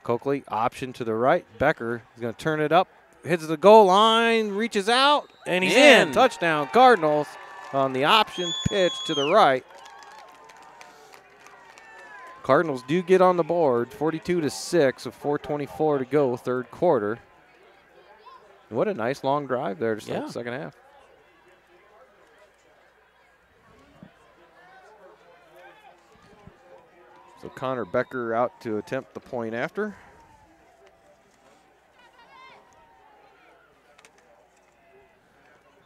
Coakley option to the right. Becker is going to turn it up. Hits the goal line, reaches out, and he's in. Touchdown Cardinals on the option pitch to the right. Cardinals do get on the board, 42-6 with 4:24 to go, third quarter. What a nice long drive there to start the second half. So Connor Becker out to attempt the point after.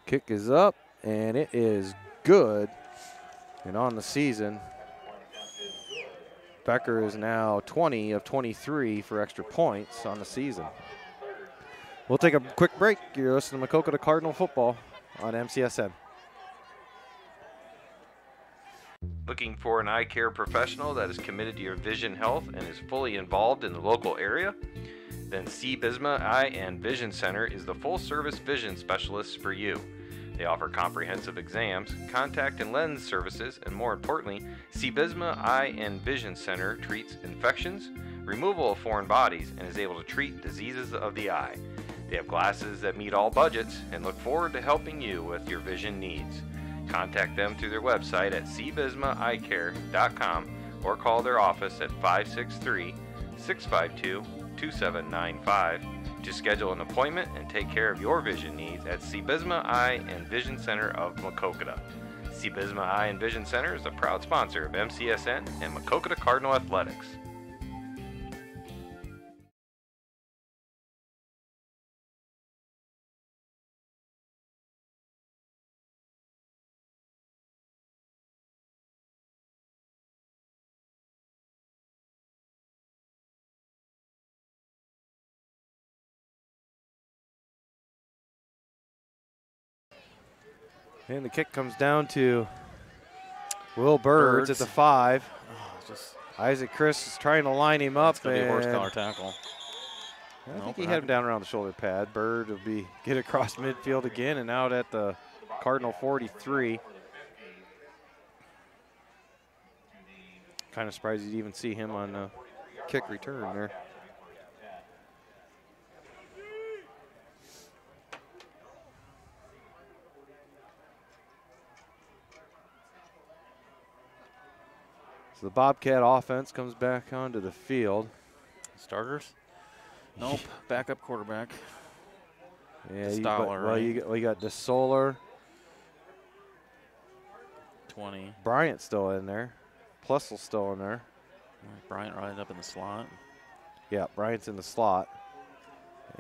Kick is up, and it is good. And on the season, Becker is now 20 of 23 for extra points on the season. We'll take a quick break. You're listening to Maquoketa Cardinal football on MCSN. Looking for an eye care professional that is committed to your vision health and is fully involved in the local area? Then C. Bisma Eye and Vision Center is the full-service vision specialist for you. They offer comprehensive exams, contact and lens services, and more importantly, C. Bisma Eye and Vision Center treats infections, removal of foreign bodies, and is able to treat diseases of the eye. They have glasses that meet all budgets and look forward to helping you with your vision needs. Contact them through their website at cbismaeyecare.com or call their office at 563-652-2795 to schedule an appointment and take care of your vision needs at C. Bisma Eye and Vision Center of Maquoketa. C. Bisma Eye and Vision Center is a proud sponsor of MCSN and Maquoketa Cardinal Athletics. And the kick comes down to Will Birds at the 5. Isaac Chris is trying to line him up. It's going to be a horse collar tackle. I think he had him down around the shoulder pad. Bird will get across midfield again and out at the Cardinal 43. Kind of surprised you'd even see him on the kick return there. So the Bobcat offense comes back onto the field. Starters? Nope. Backup quarterback. Yeah, you got DeSoler. 20. Bryant's still in there. Plussel's still in there. Bryant right up in the slot. Yeah, Bryant's in the slot.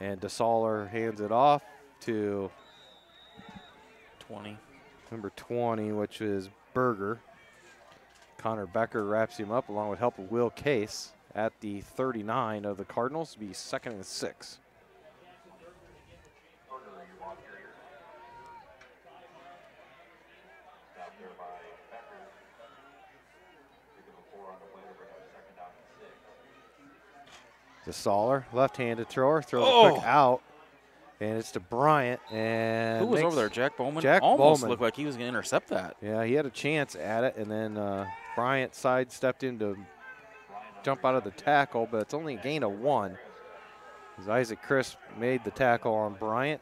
And DeSoler hands it off to 20. Number 20, which is Berger. Connor Becker wraps him up along with help of Will Case at the 39 of the Cardinals to be 2nd and 6. DeSoler, left-handed thrower, throws a quick out, and it's to Bryant. And who was over there? Jack Bowman? Jack almost Bowman looked like he was going to intercept that. Yeah, he had a chance at it, and then Bryant sidestepped in to jump out of the tackle, but it's only a gain of 1. As Isaac Chris made the tackle on Bryant.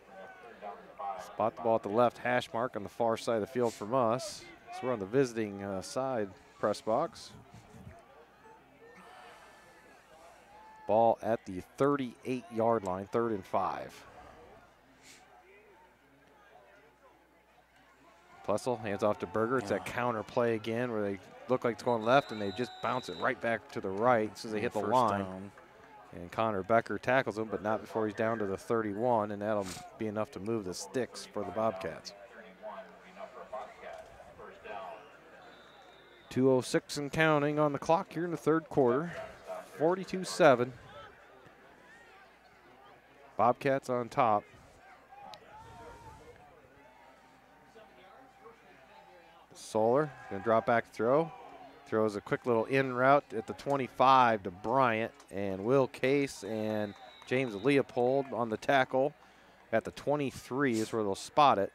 Spot the ball at the left hash mark on the far side of the field from us. So we're on the visiting side press box. Ball at the 38-yard line, 3rd and 5. Plessel hands off to Berger. It's that counter play again where they look like it's going left and they just bounce it right back to the right as they hit the line. Down. And Connor Becker tackles him, but not before he's down to the 31, and that'll be enough to move the sticks for the Bobcats. 2:06 and counting on the clock here in the third quarter. 42-7. Bobcats on top. Solar gonna drop back throw. Throws a quick little in route at the 25 to Bryant, and Will Case and James Leopold on the tackle at the 23 is where they'll spot it.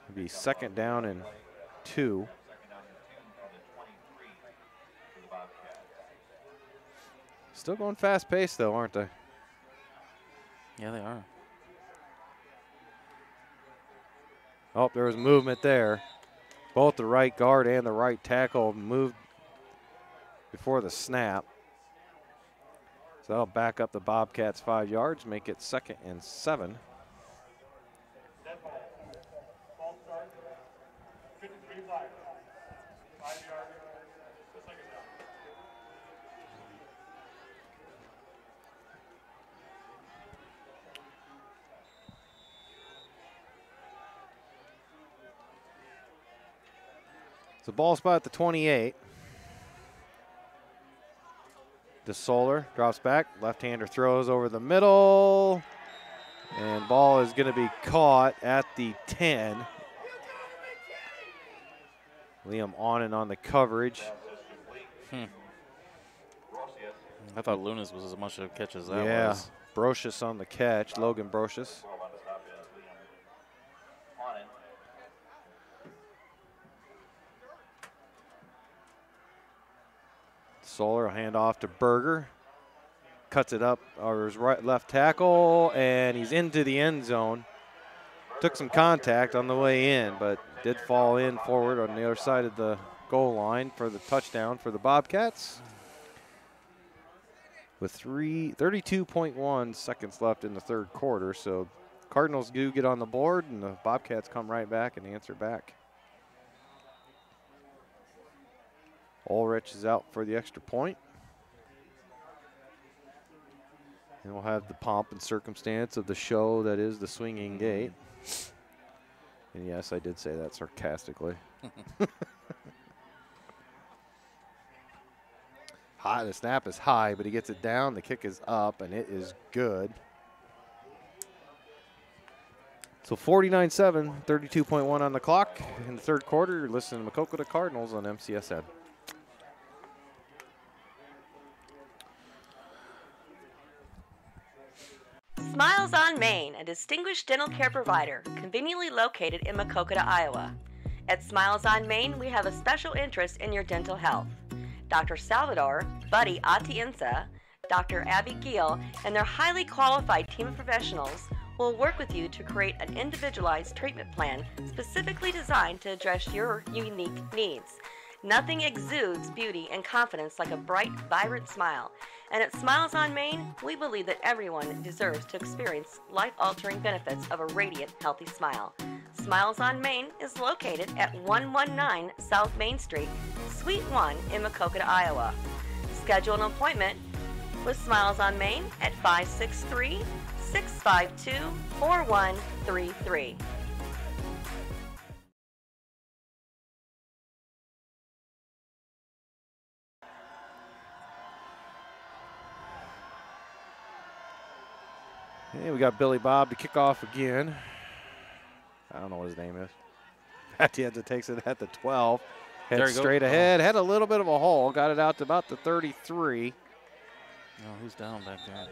It'll be 2nd down and 2. Still going fast paced though, aren't they? Yeah, they are. Oh, there was movement there. Both the right guard and the right tackle moved before the snap. So that'll back up the Bobcats 5 yards, make it 2nd and 7. Ball start. 53 flag. 5 yards. The second down. So ball spot at the 28. DeSoler drops back. Left-hander throws over the middle. And ball is going to be caught at the 10. Liam on the coverage. I thought Lunas was as much of a catch as that Yeah, was. Brocious on the catch. Logan Brocious. Solar hand off to Berger. Cuts it up, or his left tackle, and he's into the end zone. Took some contact on the way in, but did fall in forward on the other side of the goal line for the touchdown for the Bobcats. With 32.1 seconds left in the 3rd quarter, so Cardinals do get on the board, and the Bobcats come right back and answer back. Ulrich is out for the extra point. And we'll have the pomp and circumstance of the show that is the swinging gate. And yes, I did say that sarcastically. High, the snap is high, but he gets it down. The kick is up, and it is good. So 49-7, 32.1 on the clock in the 3rd quarter. You're listening to Maquoketa Cardinals on MCSN. Smiles on Main, a distinguished dental care provider conveniently located in Maquoketa, Iowa. At Smiles on Main, we have a special interest in your dental health. Dr. Salvador, Buddy Atienza, Dr. Abby Giel, and their highly qualified team of professionals will work with you to create an individualized treatment plan specifically designed to address your unique needs. Nothing exudes beauty and confidence like a bright, vibrant smile. And at Smiles on Main, we believe that everyone deserves to experience life-altering benefits of a radiant, healthy smile. Smiles on Main is located at 119 South Main Street, Suite 1 in Maquoketa, Iowa. Schedule an appointment with Smiles on Main at 563-652-4133. Hey, we got Billy Bob to kick off again. I don't know what his name is. Atienza takes it at the 12. Heads straight ahead. Had a little bit of a hole. Got it out to about the 33. Oh, who's down back there?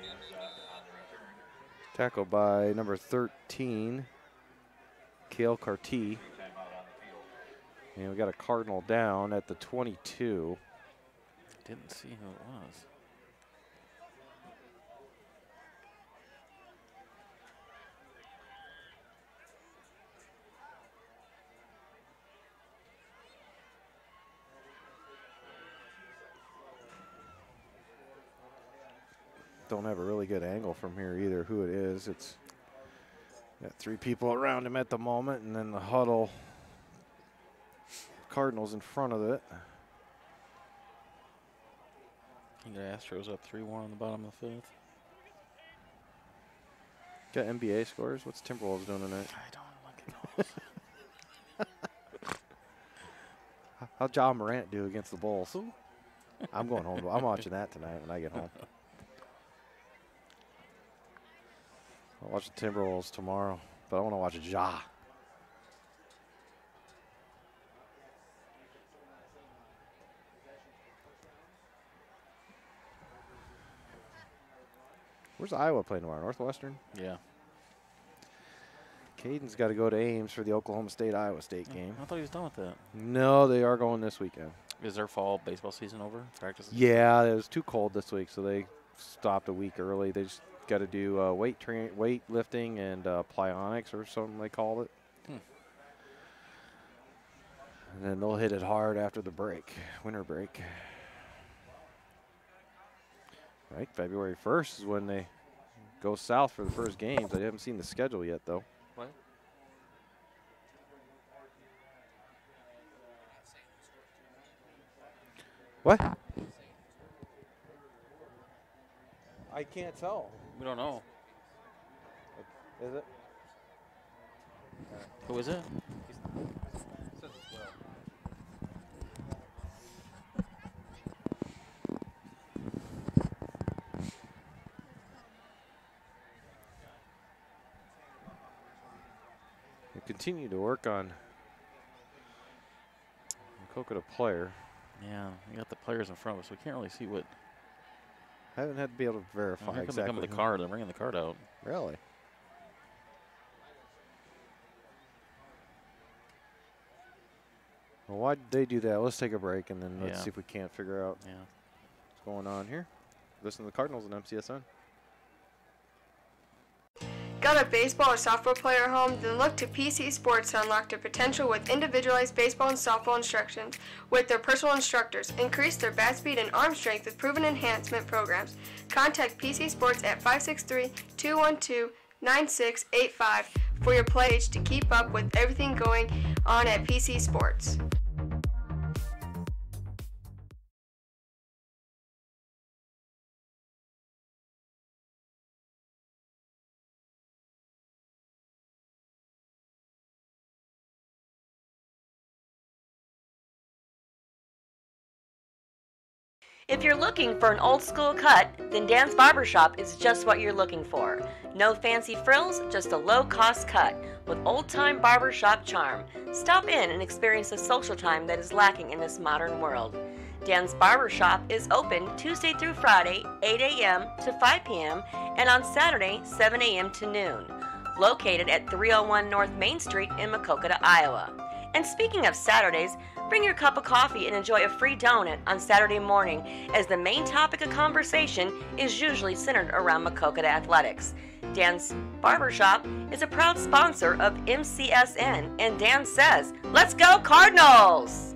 Tackled by number 13, Kale Carty. And we got a Cardinal down at the 22. Didn't see who it was. Don't have a really good angle from here either who it is. It's got 3 people around him at the moment, and then the huddle Cardinals in front of it. I think the Astros up 3-1 on the bottom of the 5th. Got NBA scores. What's Timberwolves doing tonight? I don't look at those. How'd Ja Morant do against the Bulls? I'm going home. I'm watching that tonight when I get home. I'll watch the Timberwolves tomorrow, but I want to watch Ja. Where's Iowa playing tomorrow? Northwestern? Yeah. Caden's got to go to Ames for the Oklahoma State-Iowa State game. I thought he was done with that. No, they are going this weekend. Is their fall baseball season over? Practices? Yeah, it was too cold this week, so they stopped a week early. They just got to do weight lifting and plyonics or something they call it. And then they'll hit it hard after the break, winter break. Right, February 1st is when they go south for the first games. I haven't seen the schedule yet, though. What? What? I can't tell. We don't know. Is it? Who is it? We continue to work on Maquoketa player. Yeah, we got the players in front of us. We can't really see what. I haven't had to be able to verify Here come exactly. they come with the card. They're bringing the card out. Really? Well, why did they do that? Let's take a break and then let's Yeah. see if we can't figure out Yeah. what's going on here. Listen to the Cardinals and MCSN. Got a baseball or softball player at home? Then look to PC Sports to unlock their potential with individualized baseball and softball instructions with their personal instructors. Increase their bat speed and arm strength with proven enhancement programs. Contact PC Sports at 563-212-9685 for your pledge to keep up with everything going on at PC Sports. If you're looking for an old school cut, then Dan's Barbershop is just what you're looking for. No fancy frills, just a low-cost cut with old-time barbershop charm. Stop in and experience the social time that is lacking in this modern world. Dan's Barbershop is open Tuesday through Friday, 8 a.m. to 5 p.m. and on Saturday, 7 a.m. to noon. Located at 301 North Main Street in Maquoketa, Iowa. And speaking of Saturdays, bring your cup of coffee and enjoy a free donut on Saturday morning, as the main topic of conversation is usually centered around Maquoketa athletics. Dan's Barbershop is a proud sponsor of MCSN, and Dan says, "Let's go Cardinals!"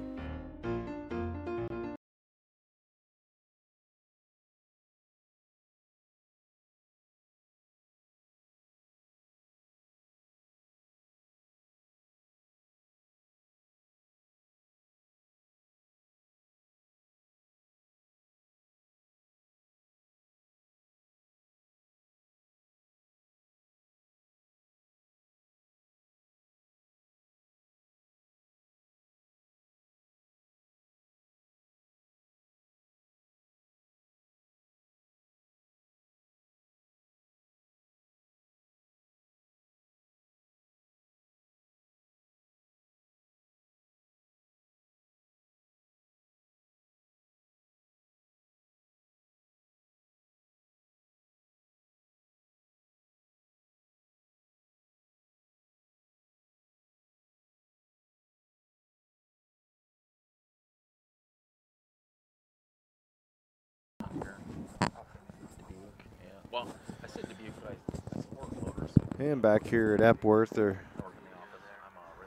Well, I said Dubuque, but I support voters. And back here at Epworth, they're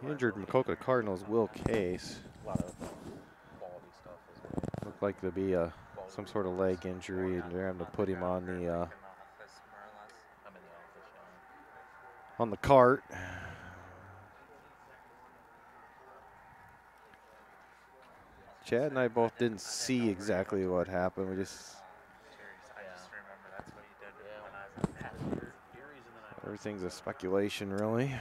injured Maquoketa Cardinals Will Case. A lot of quality stuff as well. Looked like to be some sort of leg injury, and they're having to put him on the cart. Chad and I both didn't see exactly what happened. We just everything's a speculation, really.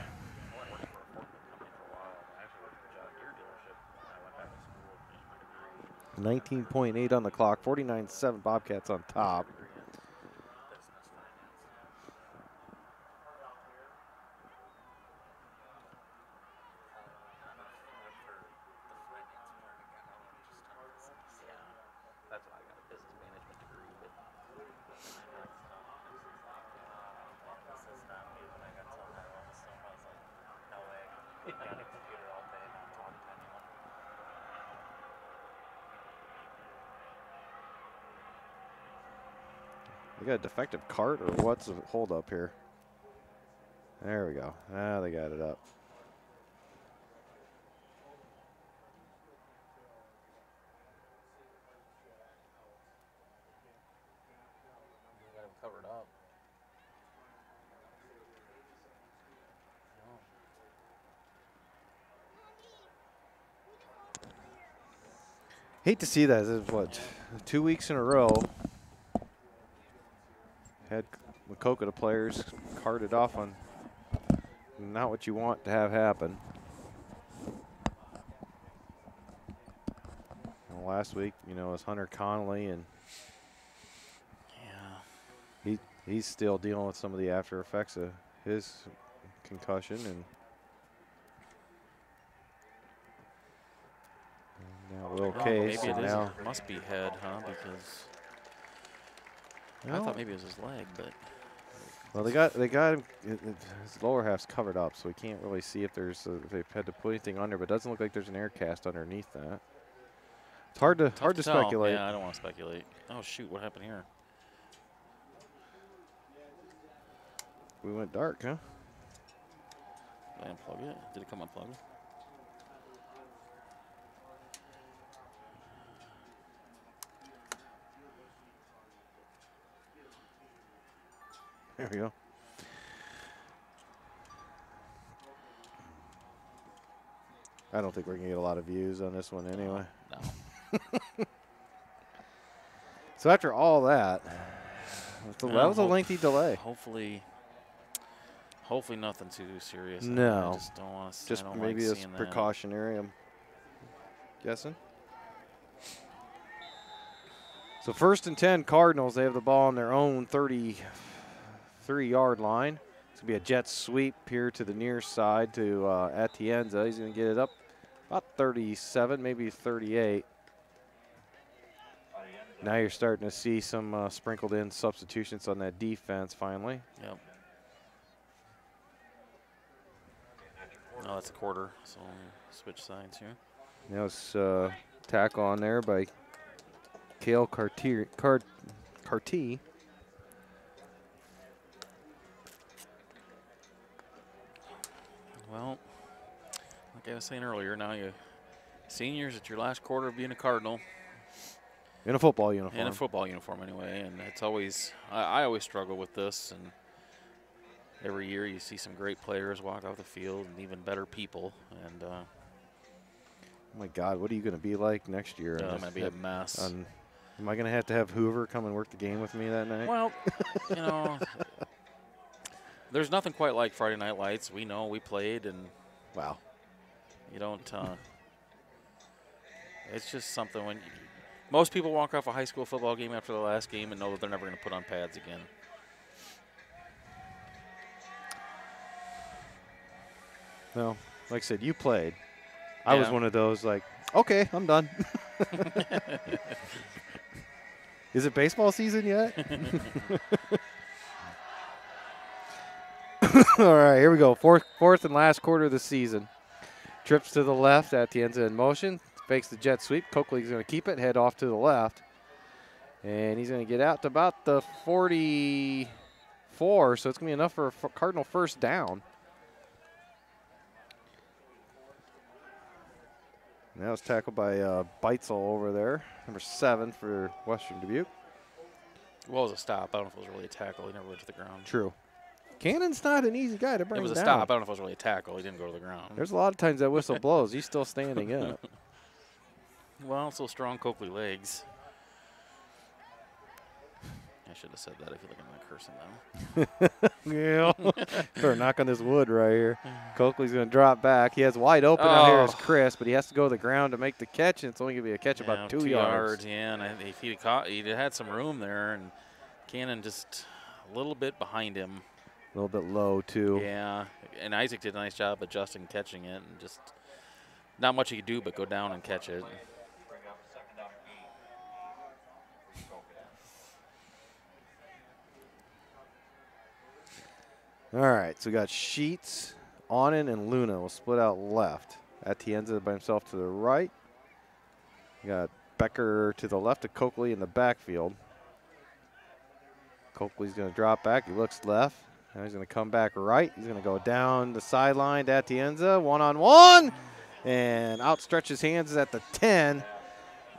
19.8 on the clock, 49-7 Bobcats on top. They got a defective cart, or what's the hold up here? There we go. Ah, they got it up. Got him covered up. Hate to see that. This is what, 2 weeks in a row. Had Maquoketa players carted off on not what you want to have happen. And last week, you know, it was Hunter Connolly, and he's still dealing with some of the after effects of his concussion, and now Will Case, maybe and it now must be head, huh? Because I thought maybe it was his leg, but well, they got him. His lower half's covered up, so we can't really see if there's if they've had to put anything under. But it doesn't look like there's an air cast underneath that. It's hard to tell. speculate. Yeah, I don't want to speculate. Oh shoot, what happened here? We went dark, huh? Did I unplug it? Did it come unplugged? There we go. I don't think we're gonna get a lot of views on this one anyway. No. So after all that, that was a lengthy delay. Hopefully nothing too serious. No. I just don't want to. Just maybe it's precautionary, I'm guessing. So 1st and 10 Cardinals. They have the ball on their own 33-yard line. It's going to be a jet sweep here to the near side to Atienza. He's going to get it up about 37, maybe 38. Now you're starting to see some sprinkled in substitutions on that defense finally. Yep. No, that's a quarter, so switch sides here. Now it's tackle on there by Cale Carty. Well, like I was saying earlier, now you seniors, it's your last quarter of being a Cardinal. In a football uniform. In a football uniform, anyway. And it's always, I always struggle with this. And every year you see some great players walk off the field and even better people. And oh my God, what are you going to be like next year? It's going to be a mess. Am I going to have Hoover come and work the game with me that night? Well, you know, there's nothing quite like Friday Night Lights. We know, we played, and wow, you don't. It's just something when most people walk off a high school football game after the last game and know that they're never going to put on pads again. No, like I said, you played. Yeah. I was one of those like, okay, I'm done. Is it baseball season yet? All right, here we go. Fourth and last quarter of the season. Trips to the left at the end in motion. Fakes the jet sweep. Coakley's going to keep it, head off to the left. And he's going to get out to about the 44, so it's going to be enough for a Cardinal first down. Now it's tackled by Beitzel over there, number 7 for Western Dubuque. Well, it was a stop. I don't know if it was really a tackle. He never went to the ground. True. Cannon's not an easy guy to bring down. It was a stop. I don't know if it was really a tackle. He didn't go to the ground. There's a lot of times that whistle blows. He's still standing up. Well, so strong Coakley legs. I should have said that. I feel like I'm not cursing now. Yeah. Better knock on this wood right here. Coakley's going to drop back. He has wide open out here as Chris, but he has to go to the ground to make the catch, and it's only going to be a catch about 2 yards. Yeah, and if he'd caught, he'd had some room there, and Cannon just a little bit behind him. A little bit low, too. Yeah, and Isaac did a nice job adjusting, catching it, and just not much he could do but go down and catch it. All right, so we got Sheets Onen and Luna will split out left. Atienza by himself to the right. You got Becker to the left of Coakley in the backfield. Coakley's going to drop back. He looks left. Now he's going to come back right. He's going to go down the sideline to Atienza, one-on-one, and outstretch his hands at the 10,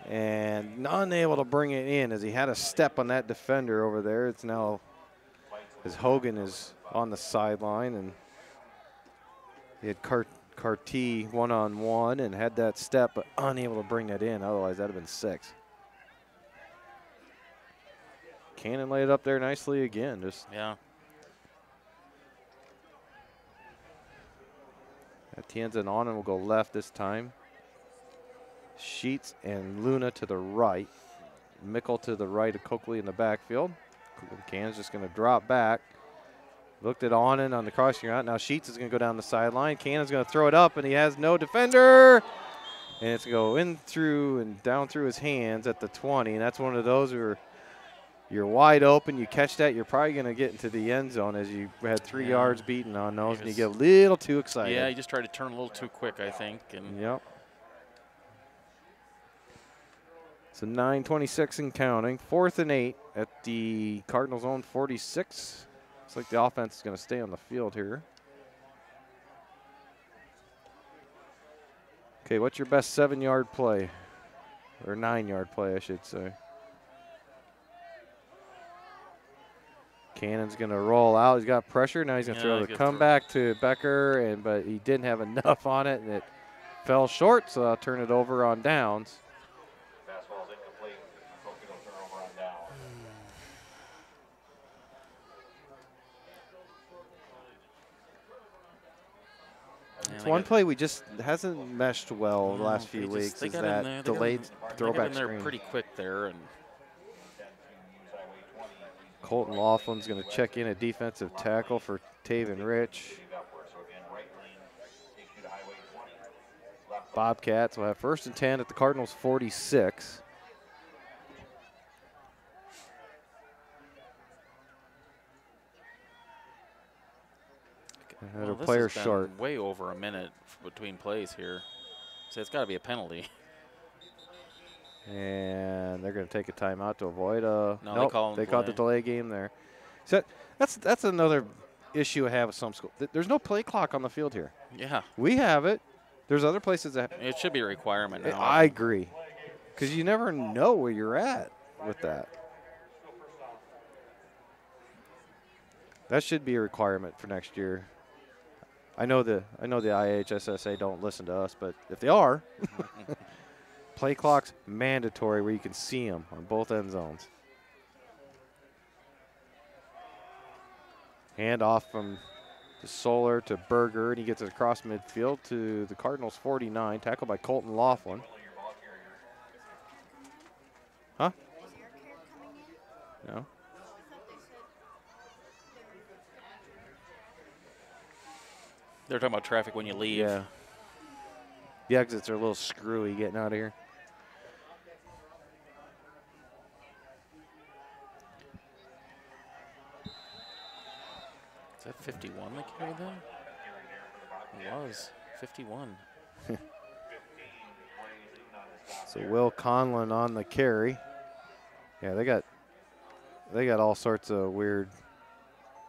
and unable to bring it in as he had a step on that defender over there. It's now as Hogan is on the sideline, and he had Carty one-on-one and had that step, but unable to bring that in. Otherwise, that would have been 6. Cannon laid it up there nicely again. Yeah. Atienza and Onen will go left this time. Sheets and Luna to the right. Mickle to the right of Coakley in the backfield. Cannon's just going to drop back. Looked at Onen on the crossing route. Now Sheets is going to go down the sideline. Cannon's going to throw it up, and he has no defender. And it's going to go in through and down through his hands at the 20. And that's one of those where you're wide open. You catch that, you're probably going to get into the end zone as you had 3 yards beaten on those, and you get a little too excited. Yeah, he just tried to turn a little too quick, I think. And yep. So 9:26 and counting. 4th and 8 at the Cardinals' own 46. Looks like the offense is going to stay on the field here. Okay, what's your best 7-yard play? Or 9-yard play, I should say. Cannon's going to roll out. He's got pressure. Now he's going to throw the comeback to Becker, but he didn't have enough on it, and it fell short, so I'll turn it over on downs. Fastball's incomplete. Maquoketa will turn over on down. It's one play we just hasn't meshed well the last few weeks. Is that delayed throwback screen. screen. Pretty quick there, and Colton Laughlin's going to check in a defensive tackle for Taven Rich. Bobcats will have 1st and 10 at the Cardinals' 46. Well, this player short. Way over a minute between plays here, so it's got to be a penalty. And they're going to take a timeout to avoid a. No, nope, they called the delay game there. So that's another issue I have with some schools. There's no play clock on the field here. Yeah, we have it. There's other places that it should be a requirement now. I agree, because you never know where you're at with that. That should be a requirement for next year. I know the IHSSA don't listen to us, but if they are, play clock's mandatory where you can see them on both end zones. Hand off from the Solar to Berger, and he gets it across midfield to the Cardinals' 49, tackled by Colton Laughlin. Huh? No. They're talking about traffic when you leave. Yeah. The exits are a little screwy getting out of here. Is that 51 that carried that? It was 51. So Will Conlon on the carry. Yeah, they got all sorts of weird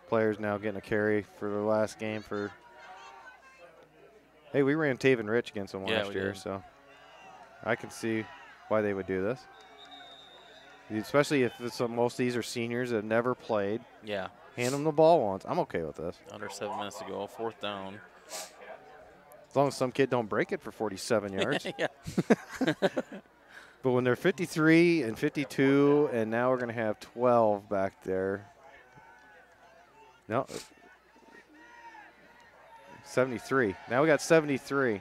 players now getting a carry for the last game for. Hey, we ran Taven Rich against them last year, so I can see why they would do this. Especially if most of these are seniors that have never played. Yeah. Hand them the ball once. I'm okay with this. Under 7 minutes to go, 4th down. As long as some kid don't break it for 47 yards. Yeah. But when they're 53 and 52, and now we're going to have 12 back there. No. 73. Now we got 73.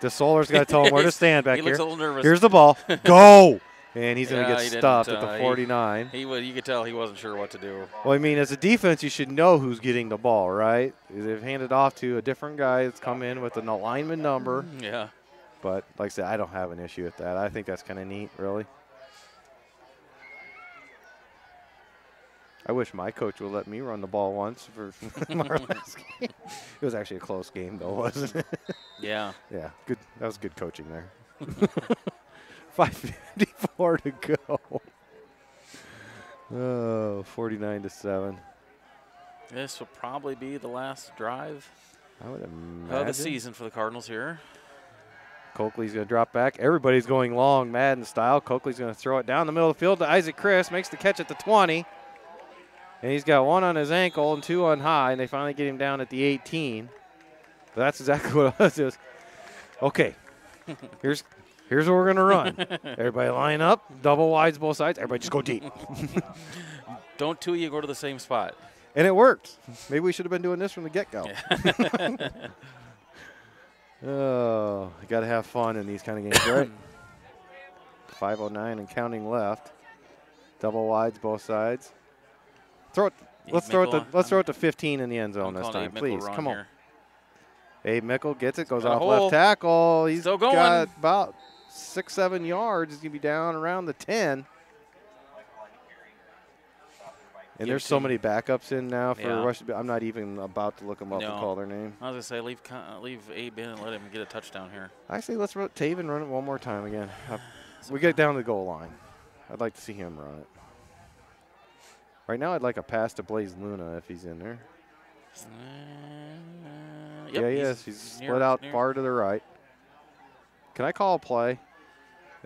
The Solar's got to tell him where to stand back he here. Looks a little nervous. Here's the ball. Go! And he's going to get stopped at the 49. You could tell he wasn't sure what to do. Well, I mean, as a defense, you should know who's getting the ball, right? They've handed off to a different guy that's come in with an alignment number. Yeah. But like I said, I don't have an issue with that. I think that's kind of neat, really. I wish my coach would let me run the ball once for our last game. It was actually a close game, though, wasn't it? Yeah. Yeah, good. That was good coaching there. 5:54 to go. Oh, 49-7. This will probably be the last drive I would imagine. of the season for the Cardinals here. Coakley's going to drop back. Everybody's going long, Madden style. Coakley's going to throw it down the middle of the field to Isaac Chris. Makes the catch at the 20. And he's got 1 on his ankle and 2 on high, and they finally get him down at the 18. But that's exactly what it was. It was okay, here's what we're going to run. Everybody line up, double wides both sides. Everybody just go deep. Don't two of you go to the same spot. And it worked. Maybe we should have been doing this from the get-go. Yeah. Oh, you got to have fun in these kind of games, right? 5:09 and counting left. Double wides both sides. Throw it. Let's throw it to 15 in the end zone this time, please. Come on. Abe Mickle gets it, goes off left tackle. He's still going. Got about 6-7 yards. He's going to be down around the 10. And there's so many backups in now for rush. I'm not even about to look them up and call their name. I was going to say, leave Abe in and let him get a touchdown here. Actually, let's Taven run it one more time again. We get down to the goal line. I'd like to see him run it. Right now, I'd like a pass to Blaze Luna if he's in there. Yep, yeah, he is. He's split out far to the right. Can I call a play?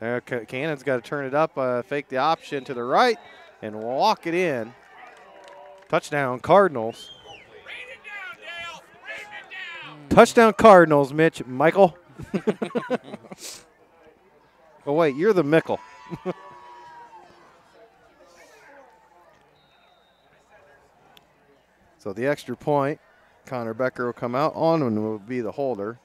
Cannon's got to turn it up, fake the option to the right, and walk it in. Touchdown, Cardinals. Touchdown, Cardinals, Mitch. Michael. Oh, wait, you're the Mickle. So the extra point, Connor Becker will come out on and will be the holder.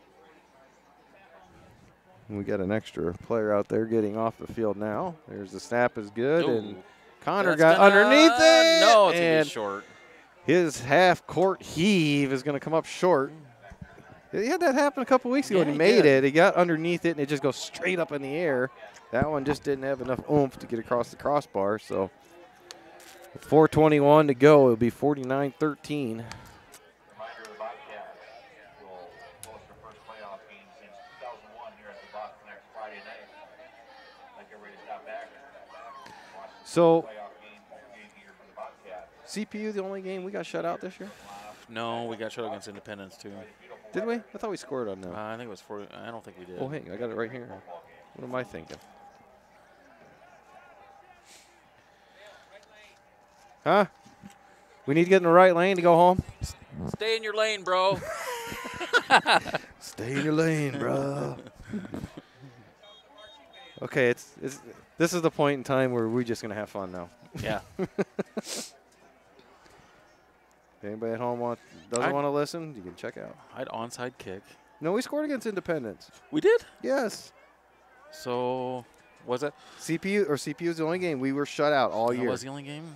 And we got an extra player out there getting off the field now. There's the snap is good, and Connor got underneath it. No, it's going to be short. His half-court heave is going to come up short. He had that happen a couple weeks ago, and he made it. He got underneath it, and it just goes straight up in the air. That one just didn't have enough oomph to get across the crossbar. So, with 4:21 to go, it'll be 49-13. Reminder the Bobcats will host their first playoff game since 2001 here at the Buck next Friday night. Like everybody stop back. So, Playoff game here for the Bobcats. CPU the only game we got shut out this year? No, we got shut against Independence too. Did we? I thought we scored on them. I think it was 40. I don't think we did. Oh, hey, I got it right here. What am I thinking? Huh? We need to get in the right lane to go home? Stay in your lane, bro. Stay in your lane, bro. Okay, this is the point in time where we're just going to have fun now. Yeah. Anybody at home doesn't want to listen, you can check out. I'd onside kick. No, we scored against Independence. We did? Yes. So, was it? CPU is the only game we were shut out all year. That was the only game?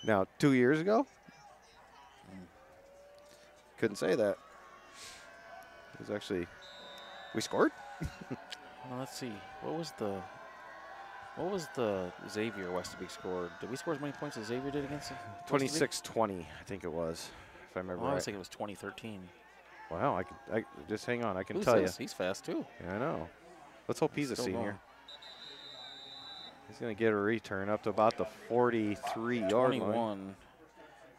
Now, 2 years ago? Couldn't say that. It was actually, we scored? Well, let's see. What was the Xavier Westabeek scored? Did we score as many points as Xavier did against him? 26-20, I think it was, if I remember right. I was thinking it was 2013. Wow, I just hang on. I can tell you. He's fast, too. Yeah, I know. Let's hope he's a senior. He's going to get a return up to about the 43-yard line. 21.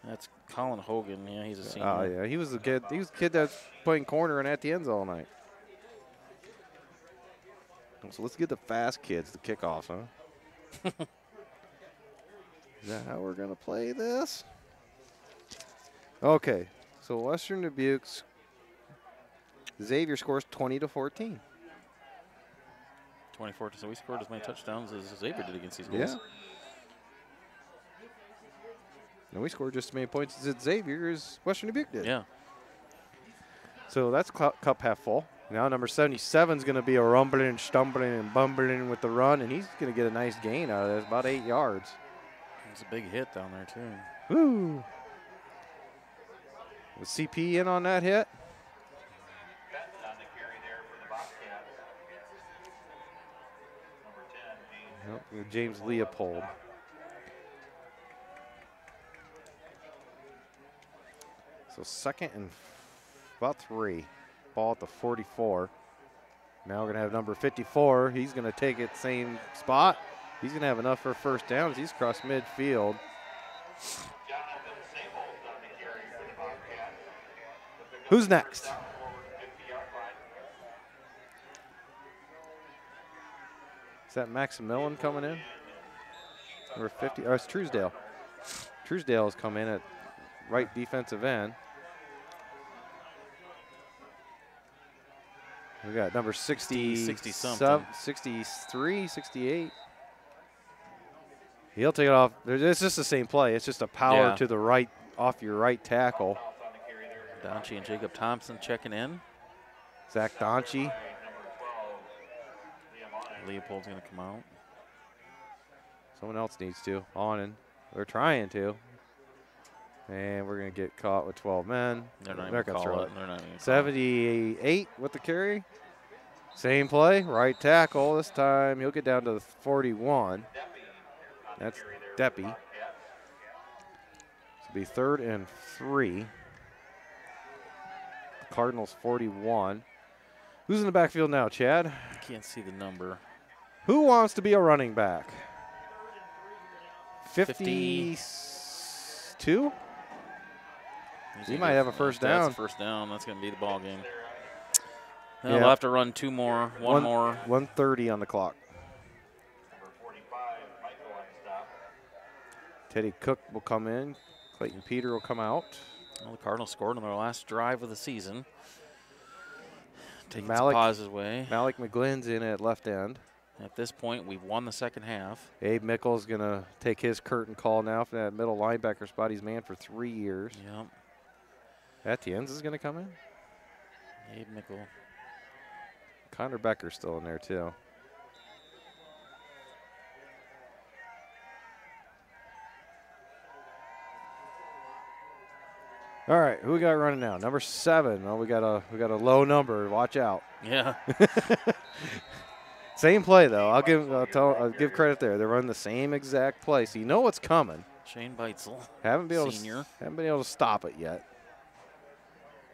That's Colin Hogan. Yeah, he's a senior. Oh, yeah. He was the kid. He was the kid that's playing corner and at the ends all night. So let's get the fast kids to kick off, huh? Is that how we're going to play this? Okay. So Western Dubuque's Xavier scores 20-14. 24. So we scored as many touchdowns as Xavier did against these guys. Yeah. And we scored just as many points as Xavier as Western Dubuque did. Yeah. So that's cup half full. Now number 77 is going to be a rumbling, stumbling, and bumbling with the run, and he's going to get a nice gain out of this, about 8 yards. It's a big hit down there, too. Woo. Was CP in on that hit? On the carry there for the Bobcats. Number 10, James Leopold. So second and about 3. Ball at the 44. Now we're going to have number 54. He's going to take it same spot. He's going to have enough for a first down as he's crossed midfield. Who's next? Is that Maximilian coming in? Number 50. Oh, it's Truesdale. Truesdale has come in at right defensive end. We got number 60 something. 63, 68. He'll take it off. It's just the same play. It's just a power to the right, off your right tackle. Donchie and Jacob Thompson checking in. Zach Donchie. Leopold's going to come out. Someone else needs to. On in. They're trying to. And we're going to get caught with 12 men. They're not They're even gonna throw call it. it. They're not even 78 with the carry. Same play. Right tackle. This time he'll get down to the 41. That's Deppy. It'll be 3rd and 3. Cardinals 41. Who's in the backfield now, Chad? I can't see the number. Who wants to be a running back? 50. 52? He might have a first down. That's a first down. That's going to be the ball game. Yeah. We'll have to run 2 more, one more. 1:30 on the clock. Teddy Cook will come in. Clayton Peter will come out. Well, the Cardinals scored on their last drive of the season. Taking some Malik- pauses away. Malik McGlynn's in at left end. At this point, we've won the second half. Abe Mickle's going to take his curtain call now for that middle linebacker spot. He's man for 3 years. Yep. Etienne's is going to come in. Abe Mickle. Connor Becker's still in there, too. All right, who we got running now? Number 7. Oh, we got a low number. Watch out. Yeah. Same play though. I'll give credit there. They're running the same exact play, so you know what's coming. Shane Beitzel. Haven't been Senior. able to stop it yet.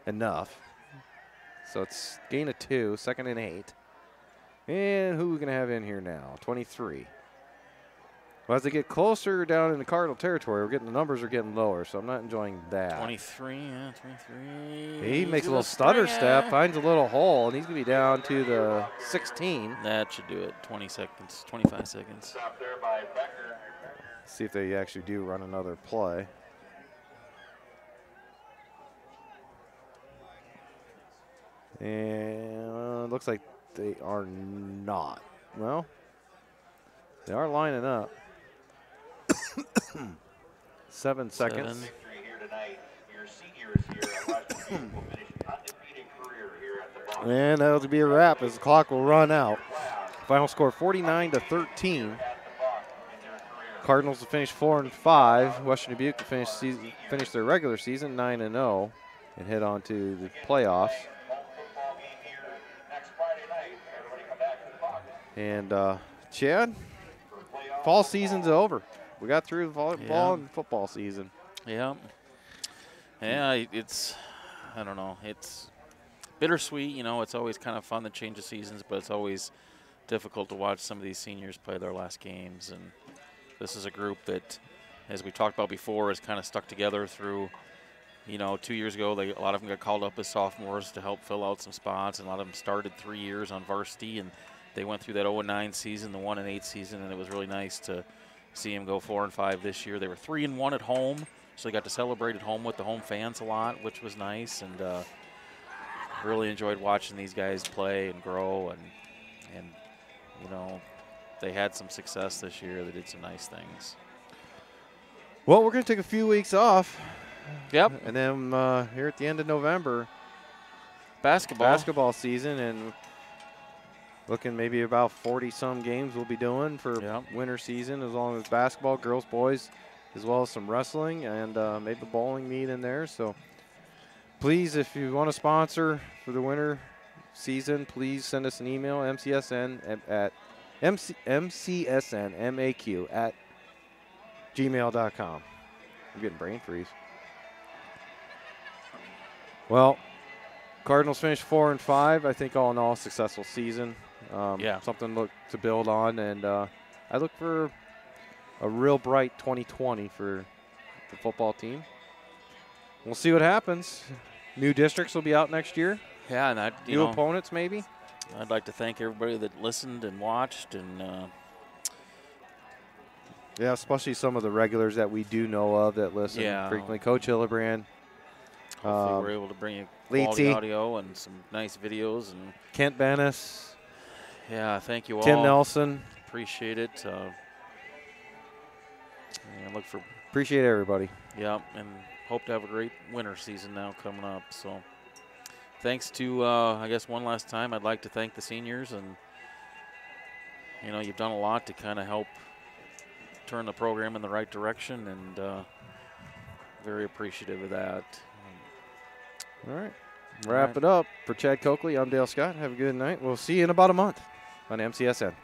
Enough. So it's gain of 2, 2nd and 8. And who are we gonna have in here now? 23. Well, as they get closer down in the Cardinal territory, the numbers are getting lower, so I'm not enjoying that. 23, yeah, 23. He makes a little stutter step, finds a little hole, and he's going to be down to the 16. That should do it. 20 seconds, 25 seconds. Stop there by Becker. See if they actually do run another play. And it looks like they are not. Well, they are lining up. 7 seconds. Victory here tonight. Your seniors here at Western will finish an undefeated career here at the Bucs. And that'll be a wrap as the clock will run out. Final score 49-13. Cardinals to finish 4-5. Western Dubuque to finish their regular season 9-0 and head on to the playoffs. And Chad, fall season's over. We got through the volleyball and football season. Yeah. Yeah, I don't know. It's bittersweet. You know, it's always kind of fun to change the seasons, but it's always difficult to watch some of these seniors play their last games. And this is a group that, as we talked about before, has kind of stuck together through, 2 years ago, a lot of them got called up as sophomores to help fill out some spots, and a lot of them started 3 years on varsity, and they went through that 0-9 season, the 1-8 season, and it was really nice to see them go 4-5 this year. They were 3-1 at home, so they got to celebrate at home with the home fans a lot, which was nice, and really enjoyed watching these guys play and grow, and they had some success this year. They did some nice things. Well, we're going to take a few weeks off. Yep. And then here at the end of November, Basketball season, and looking maybe about 40-some games we'll be doing for winter season, as long as basketball, girls, boys, as well as some wrestling and maybe a bowling meet in there. So please, if you want to sponsor for the winter season, please send us an email, mcsnmaq@gmail.com. I'm getting brain freeze. Well, Cardinals finished 4-5. I think all in all, successful season. Yeah. Something to build on, and I look for a real bright 2020 for the football team. We'll see what happens. New districts will be out next year. Yeah, and New opponents maybe. I'd like to thank everybody that listened and watched, and yeah, especially some of the regulars that we do know of that listen frequently. Coach Hillebrand. Hopefully we're able to bring you quality audio and some nice videos. And Kent Bennis. Yeah, thank you all. Tim Nelson. Appreciate it. And appreciate everybody. Yeah, and hope to have a great winter season now coming up. So thanks to, I guess one last time, I'd like to thank the seniors. And, you've done a lot to kind of help turn the program in the right direction, and very appreciative of that. All right. Wrap it up. For Chad Coakley, I'm Dale Scott. Have a good night. We'll see you in about a month on MCSN.